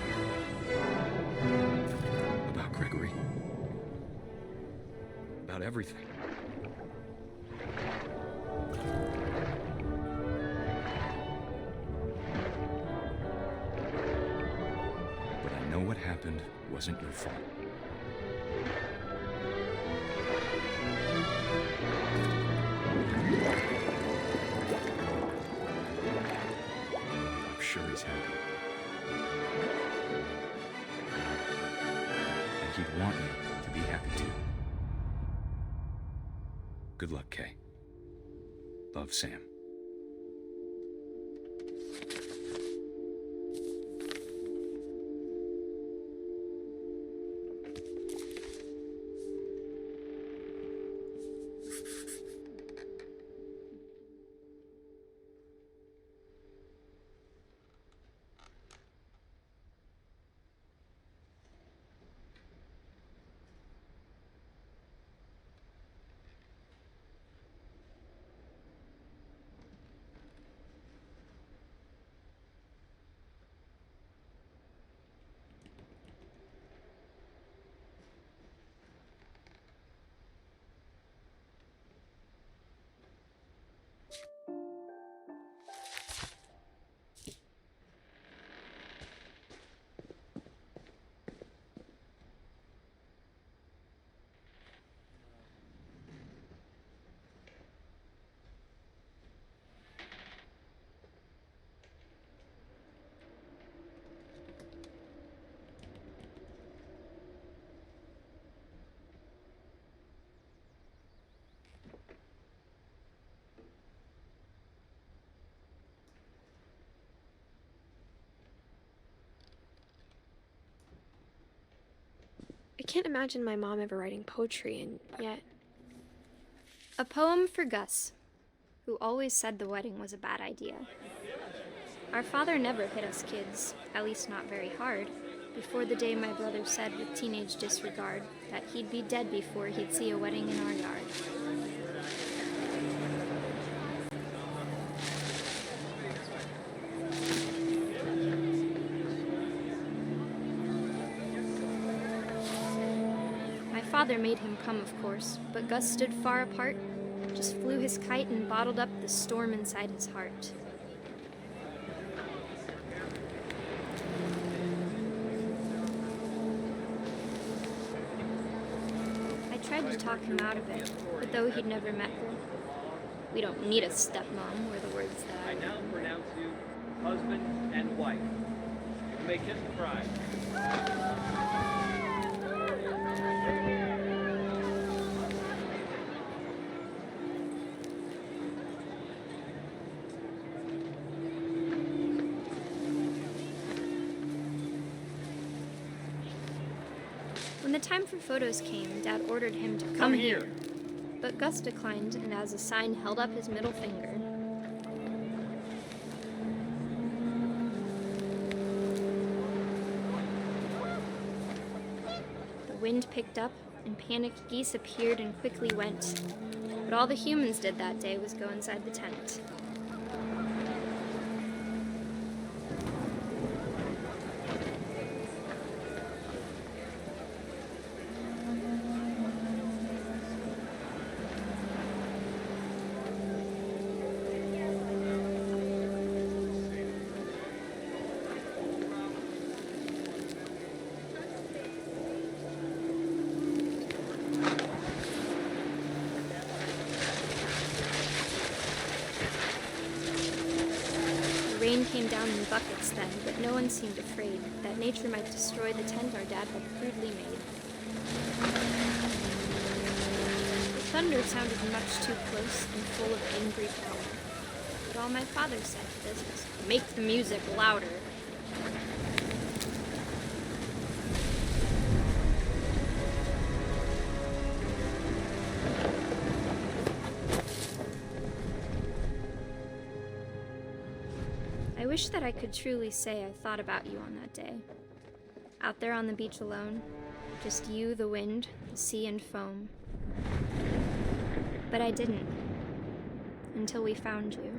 K: about Gregory, about everything. But I know what happened wasn't your fault. I'm sure he's happy. And he'd want you to be happy too. Good luck, Kay. Love, Sam.
B: I can't imagine my mom ever writing poetry, and yet...
L: A poem for Gus, who always said the wedding was a bad idea. Our father never hit us kids, at least not very hard, before the day my brother said with teenage disregard that he'd be dead before he'd see a wedding in our yard. father made him come, of course, but Gus stood far apart, just flew his kite and bottled up the storm inside his heart. I tried to talk him out of it, but though he'd never met her, we don't need a stepmom, were the words that
N: I now pronounce you husband and wife. You may kiss the bride.
L: When the time for photos came, Dad ordered him to come here. But Gus declined, and as a sign held up his middle finger. The wind picked up, and panicked geese appeared and quickly went. But all the humans did that day was go inside the tent. The rain came down in buckets then, but no one seemed afraid that nature might destroy the tent our dad had crudely made. The thunder sounded much too close and full of angry power. But all my father said to this was, "Make the music louder." I wish that I could truly say I thought about you on that day. Out there on the beach alone, just you, the wind, the sea, and foam. But I didn't, until we found you.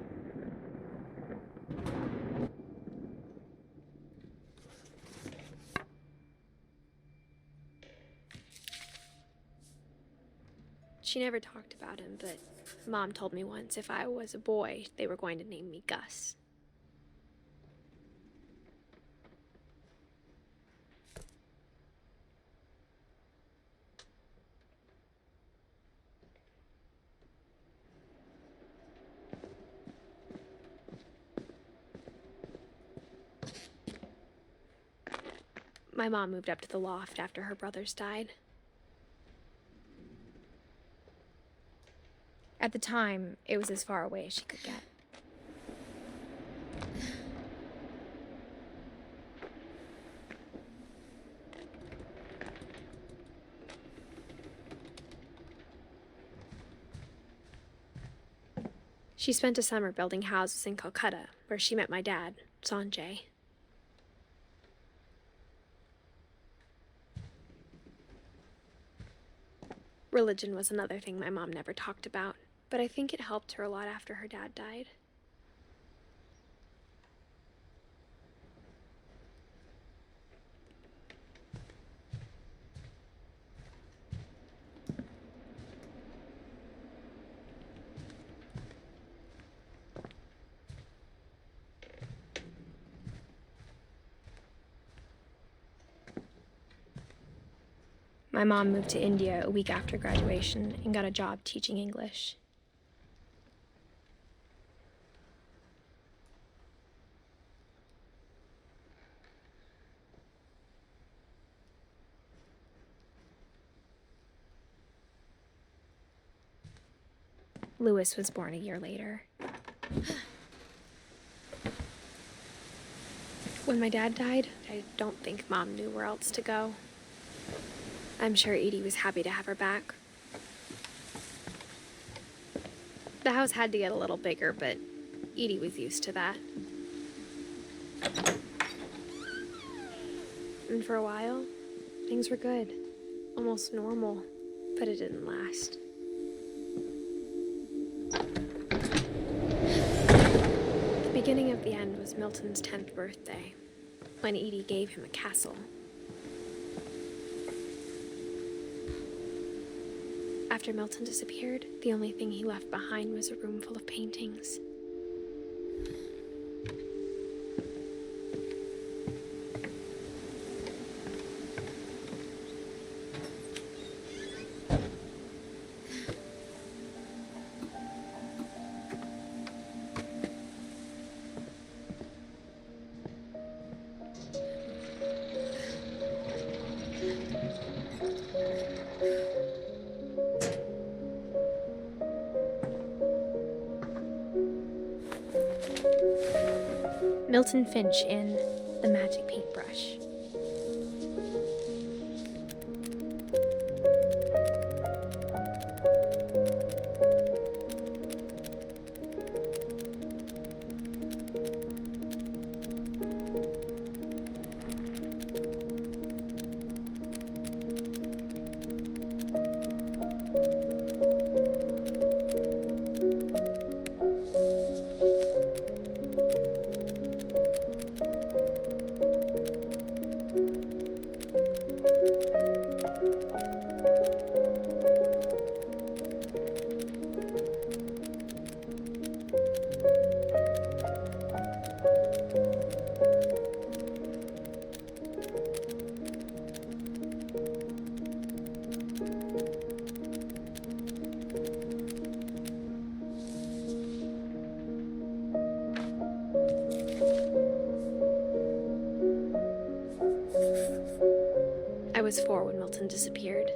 O: She never talked about him, but Mom told me once if I was a boy, they were going to name me Gus. My mom moved up to the loft after her brothers died.
B: At the time, it was as far away as she could get.
O: She spent a summer building houses in Calcutta, where she met my dad, Sanjay. Religion was another thing my mom never talked about, but I think it helped her a lot after her dad died.
B: My mom moved to India a week after graduation and got a job teaching English. Louis was born a year later.
O: When my dad died, I don't think Mom knew where else to go. I'm sure Edie was happy to have her back. The house had to get a little bigger, but Edie was used to that. And for a while, things were good. Almost normal, but it didn't last. The beginning of the end was Milton's 10th birthday, when Edie gave him a castle. After Milton disappeared, the only thing he left behind was a room full of paintings. Milton Finch in The Magic Paintbrush. I was 4 when Milton disappeared.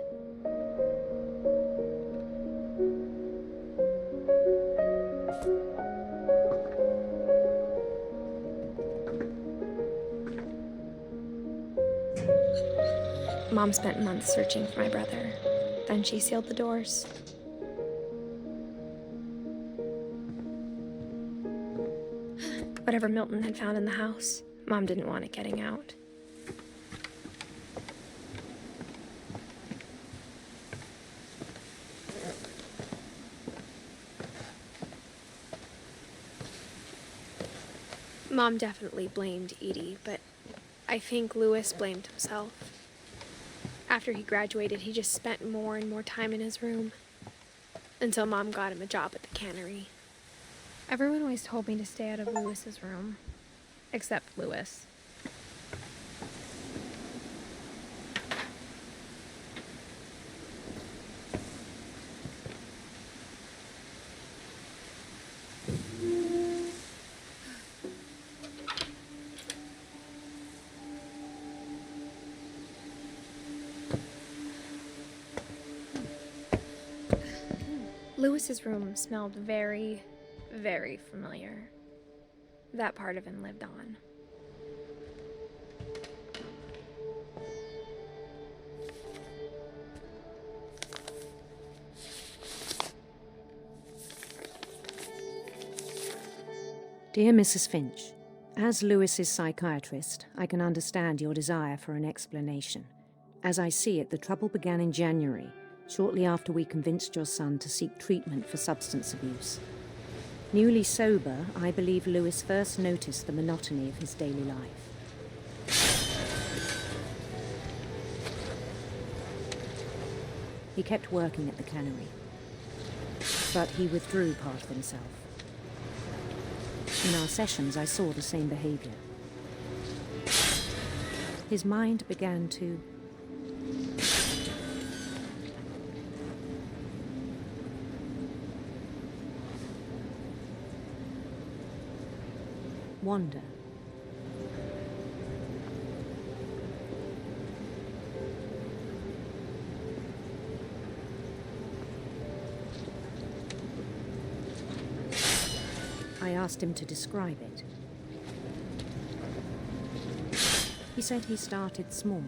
O: Mom spent months searching for my brother. Then she sealed the doors. Whatever Milton had found in the house, Mom didn't want it getting out. Mom definitely blamed Edie, but I think Louis blamed himself. After he graduated, he just spent more and more time in his room, until Mom got him a job at the cannery. Everyone always told me to stay out of Louis's room, except Louis. Louis's room smelled very, very familiar. That part of him lived on.
P: Dear Mrs. Finch, as Louis's psychiatrist, I can understand your desire for an explanation. As I see it, the trouble began in January, shortly after we convinced your son to seek treatment for substance abuse. Newly sober, I believe Louis first noticed the monotony of his daily life. He kept working at the cannery, but he withdrew part of himself. In our sessions, I saw the same behavior. His mind began to wander. I asked him to describe it. He said he started small,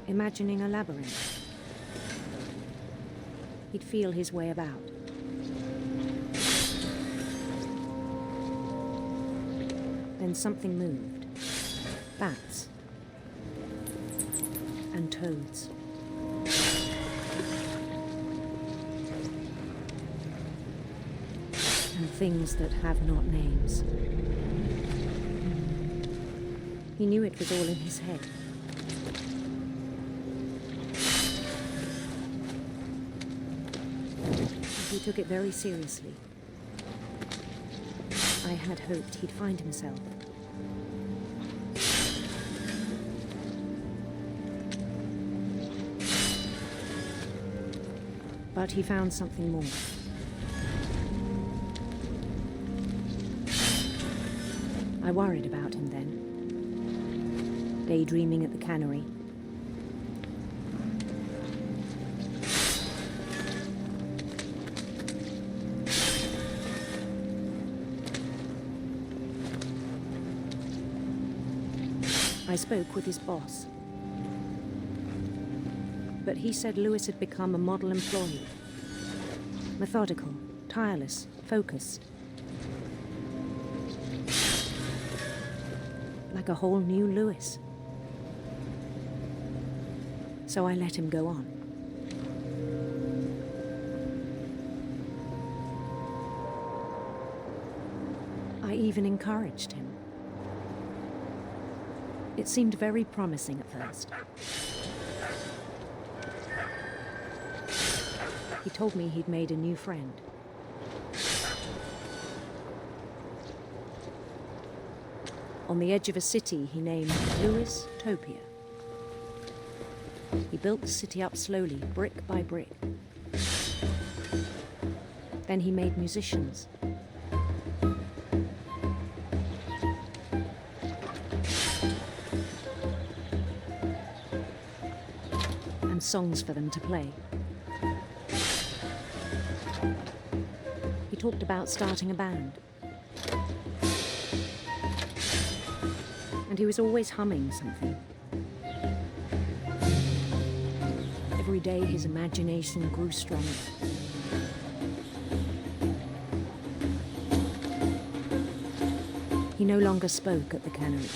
P: imagining a labyrinth. He'd feel his way about. Then something moved. Bats. And toads. And things that have not names. He knew it was all in his head. He took it very seriously. I had hoped he'd find himself. But he found something more. I worried about him then, daydreaming at the cannery. I spoke with his boss, but he said Lewis had become a model employee. Methodical, tireless, focused. Like a whole new Lewis. So I let him go on. I even encouraged him. It seemed very promising at first. He told me he'd made a new friend. On the edge of a city he named Lewis Topia. He built the city up slowly, brick by brick. Then he made musicians. And songs for them to play. He talked about starting a band. And he was always humming something. Every day his imagination grew stronger. He no longer spoke at the cannery.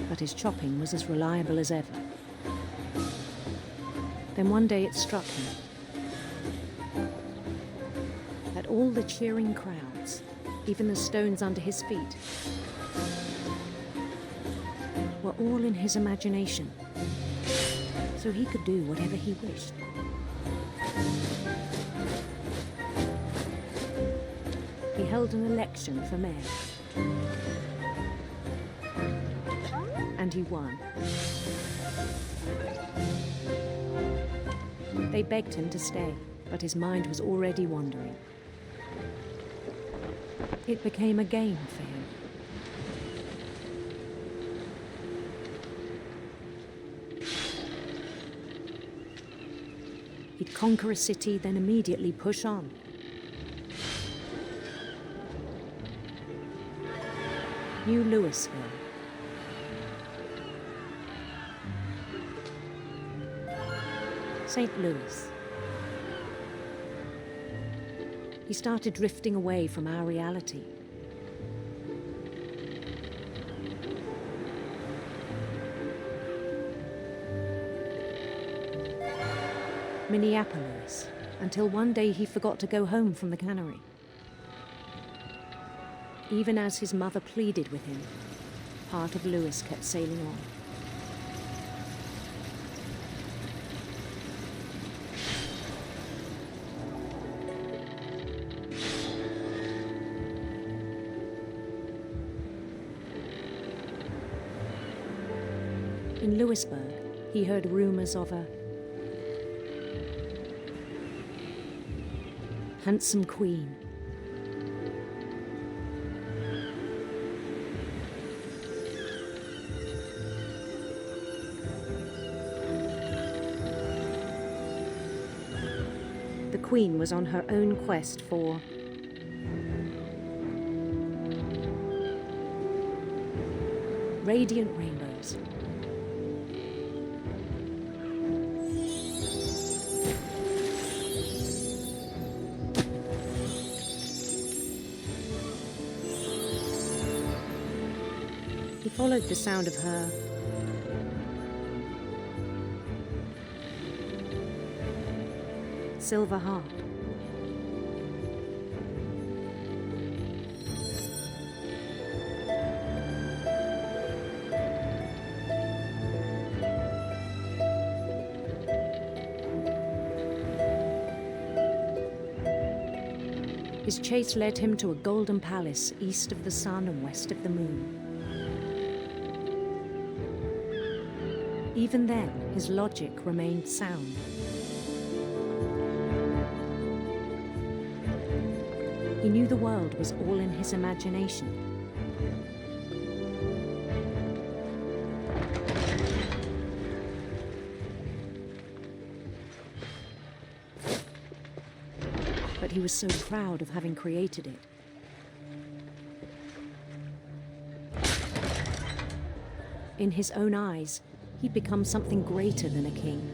P: But his chopping was as reliable as ever. Then one day it struck him that all the cheering crowds, even the stones under his feet, were all in his imagination, so he could do whatever he wished. He held an election for mayor. And he won. They begged him to stay, but his mind was already wandering. It became a game for him. He'd conquer a city, then immediately push on. New Louisville. St. Louis. He started drifting away from our reality. Minneapolis, until one day he forgot to go home from the cannery. Even as his mother pleaded with him, part of Louis kept sailing on. In Louisburg, he heard rumors of a handsome queen. The queen was on her own quest for radiant rainbows. He followed the sound of her silver harp. His chase led him to a golden palace east of the sun and west of the moon. Even then, his logic remained sound. He knew the world was all in his imagination. But he was so proud of having created it. In his own eyes, he'd become something greater than a king.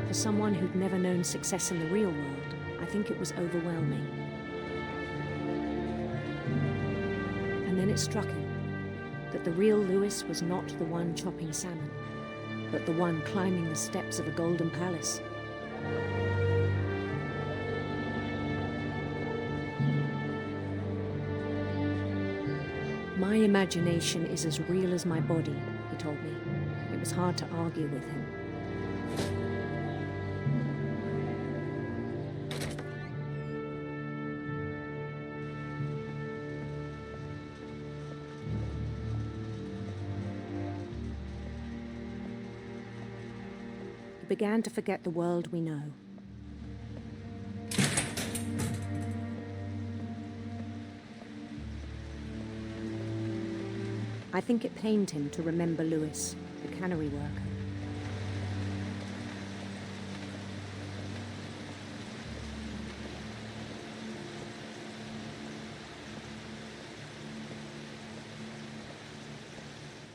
P: For someone who'd never known success in the real world, I think it was overwhelming. And then it struck him that the real Lewis was not the one chopping salmon, but the one climbing the steps of a golden palace. My imagination is as real as my body, he told me. It was hard to argue with him. He began to forget the world we know. I think it pained him to remember Lewis, the cannery worker.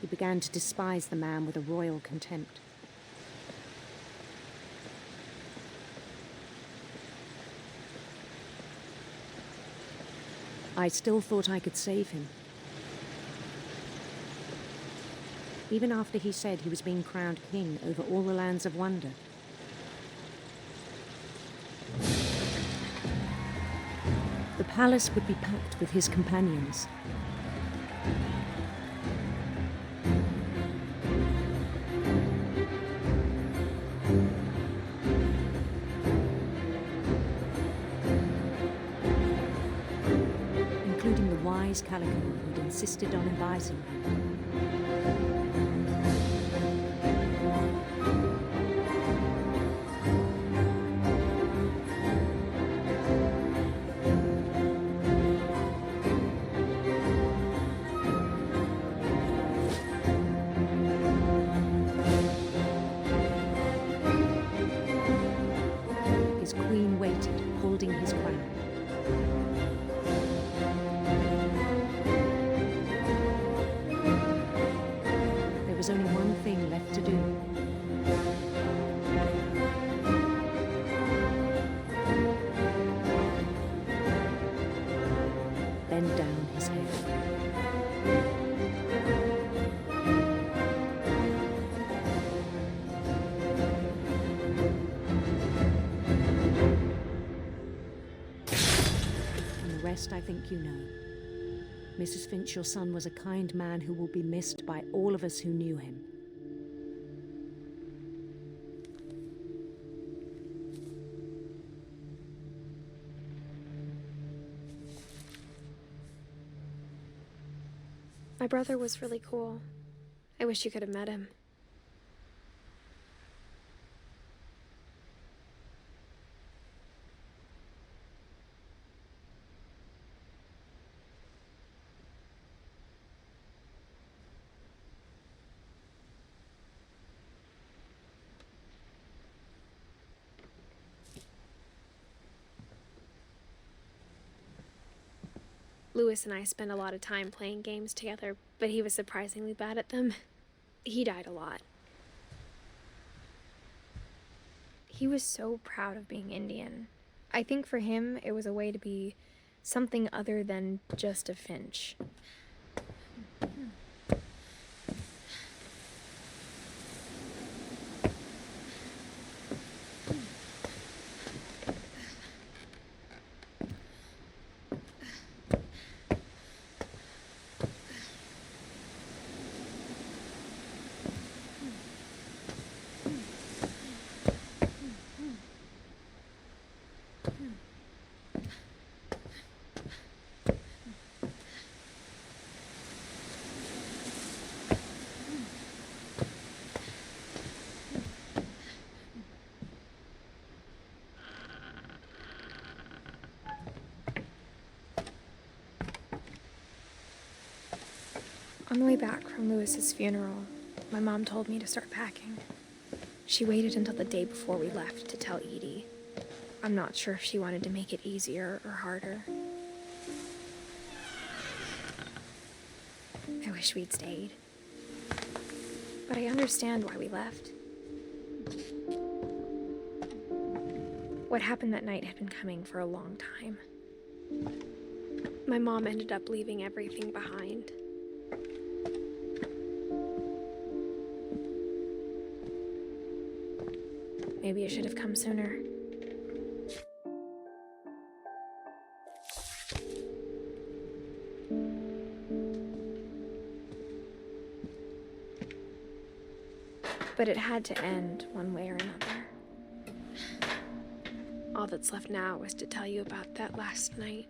P: He began to despise the man with a royal contempt. I still thought I could save him. Even after he said he was being crowned king over all the lands of wonder. The palace would be packed with his companions. Including the wise Calico who'd insisted on advising him. His queen waited, holding his crown. There was only one thing left to do. Bend down his head. I think you know. Mrs. Finch, your son was a kind man who will be missed by all of us who knew him.
O: My brother was really cool. I wish you could have met him. Lewis and I spent a lot of time playing games together, but he was surprisingly bad at them. He died a lot. He was so proud of being Indian. I think for him, it was a way to be something other than just a Finch.
B: On the way back from Lewis's funeral, my mom told me to start packing. She waited until the day before we left to tell Edie. I'm not sure if she wanted to make it easier or harder. I wish we'd stayed. But I understand why we left. What happened that night had been coming for a long time. My mom ended up leaving everything behind. Maybe it should have come sooner. But it had to end one way or another. All that's left now is to tell you about that last night.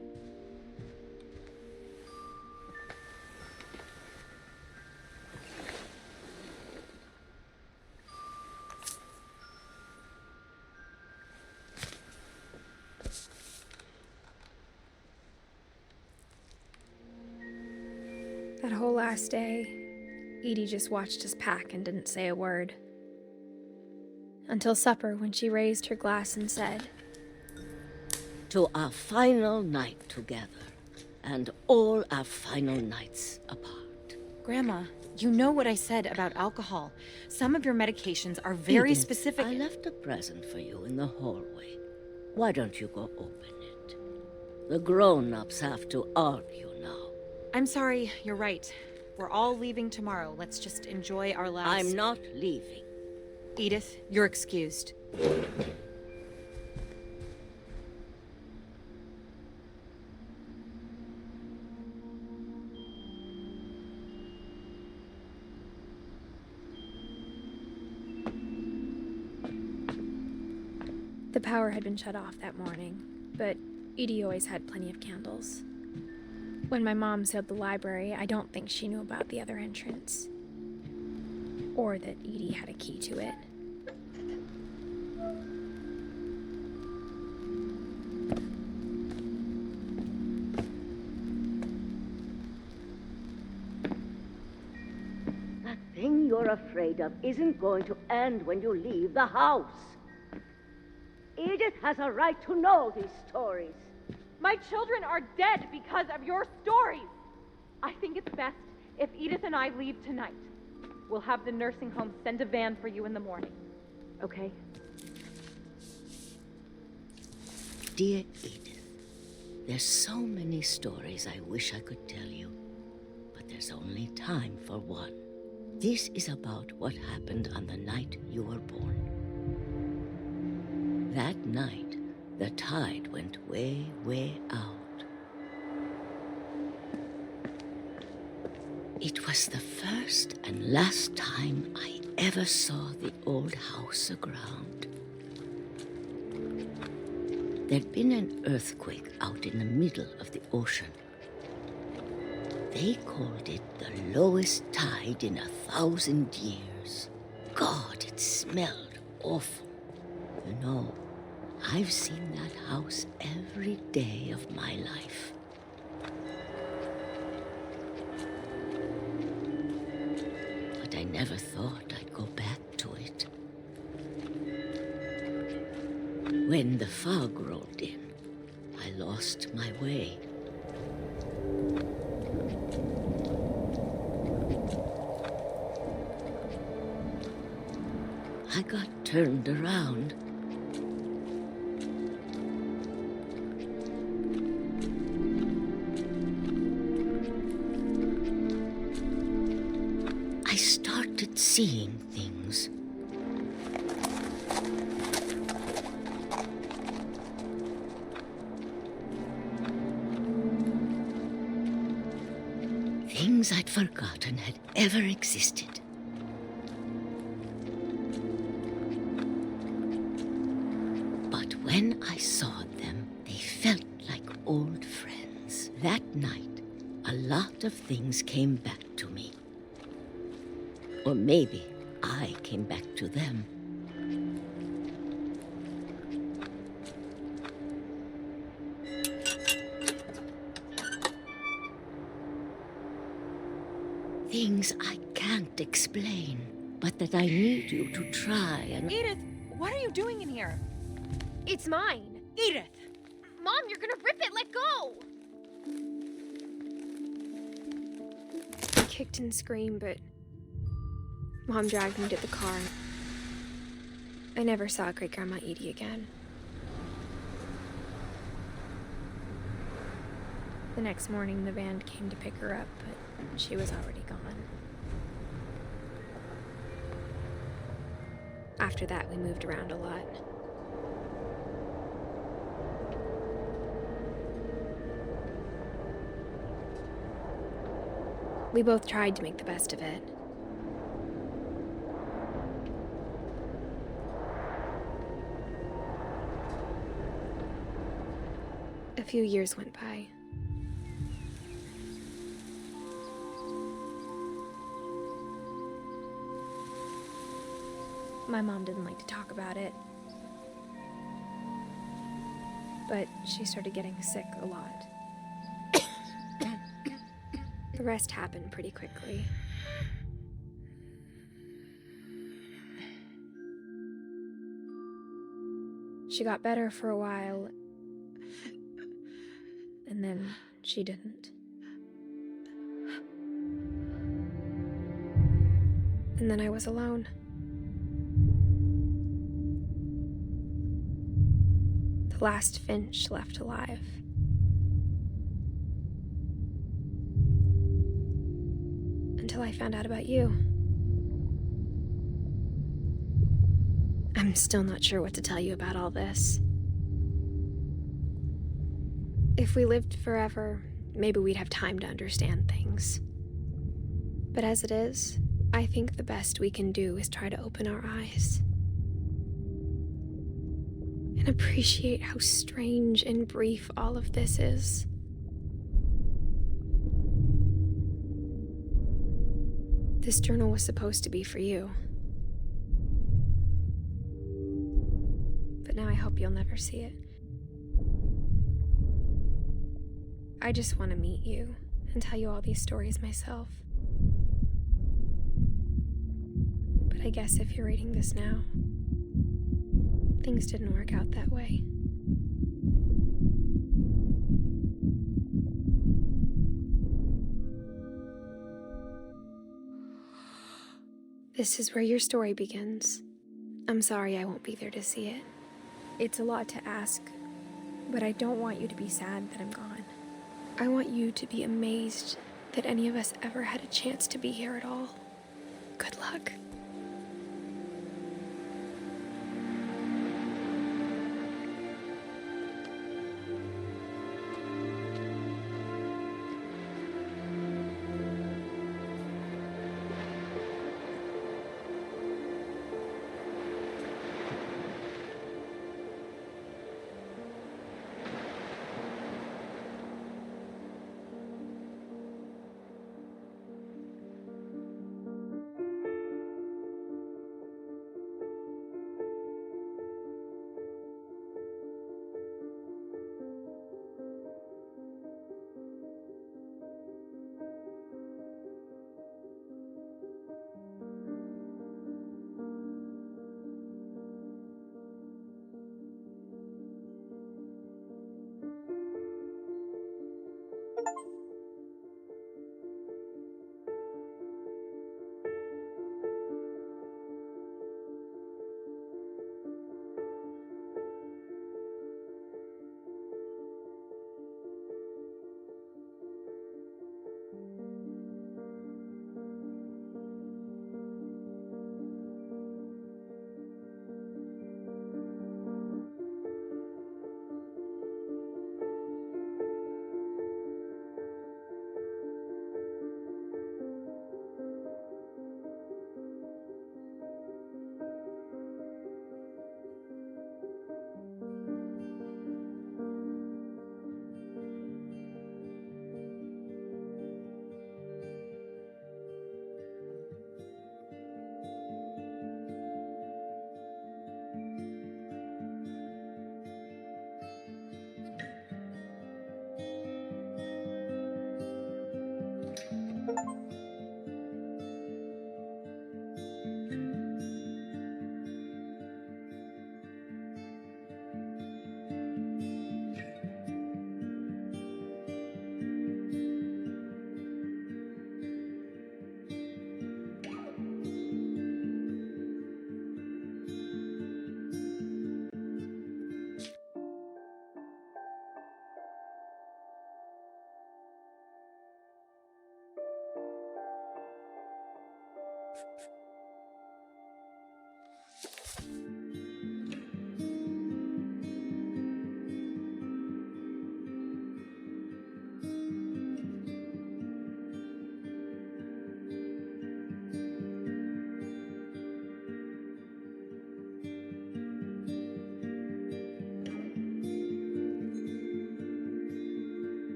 B: That whole last day, Edie just watched us pack and didn't say a word. Until supper, when she raised her glass and said,
Q: "To our final night together, and all our final nights apart."
R: Grandma, you know what I said about alcohol. Some of your medications are very
Q: Edith,
R: specific.
Q: I left a present for you in the hallway. Why don't you go open it? The grown-ups have to argue now.
R: I'm sorry, you're right. We're all leaving tomorrow. Let's just enjoy our last...
Q: I'm not leaving.
R: Edith, you're excused.
B: The power had been shut off that morning, but Edie always had plenty of candles. When my mom sealed the library, I don't think she knew about the other entrance. Or that Edie had a key to it.
Q: That thing you're afraid of isn't going to end when you leave the house. Edith has a right to know these stories.
M: My children are dead because of your stories. I think it's best if Edith and I leave tonight. We'll have the nursing home send a van for you in the morning. Okay?
Q: Dear Edith, there's so many stories I wish I could tell you, but there's only time for one. This is about what happened on the night you were born. That night, the tide went way, way out. It was the first and last time I ever saw the old house aground. There'd been an earthquake out in the middle of the ocean. They called it the lowest tide in 1,000 years. God, it smelled awful. You know, I've seen that house every day of my life. But I never thought I'd go back to it. When the fog rolled in, I lost my way. I got turned around. I started seeing things. Things I'd forgotten had ever existed. But when I saw them, they felt like old friends. That night, a lot of things came back to me. Or maybe I came back to them. Things I can't explain, but that I need you to try and...
R: Edith, what are you doing in here?
O: It's mine.
R: Edith!
O: Mom, you're gonna rip it. Let go! I kicked and screamed, but Mom dragged me to the car. I never saw Great-Grandma Edie again. The next morning, the van came to pick her up, but she was already gone. After that, we moved around a lot. We both tried to make the best of it. A few years went by. My mom didn't like to talk about it, but she started getting sick a lot. The rest happened pretty quickly. She got better for a while, and then she didn't. And then I was alone. The last Finch left alive. Until I found out about you. I'm still not sure what to tell you about all this. If we lived forever, maybe we'd have time to understand things. But as it is, I think the best we can do is try to open our eyes. And appreciate how strange and brief all of this is. This journal was supposed to be for you. But now I hope you'll never see it. I just want to meet you and tell you all these stories myself. But I guess if you're reading this now, things didn't work out that way. This is where your story begins. I'm sorry I won't be there to see it. It's a lot to ask, but I don't want you to be sad that I'm gone. I want you to be amazed that any of us ever had a chance to be here at all. Good luck.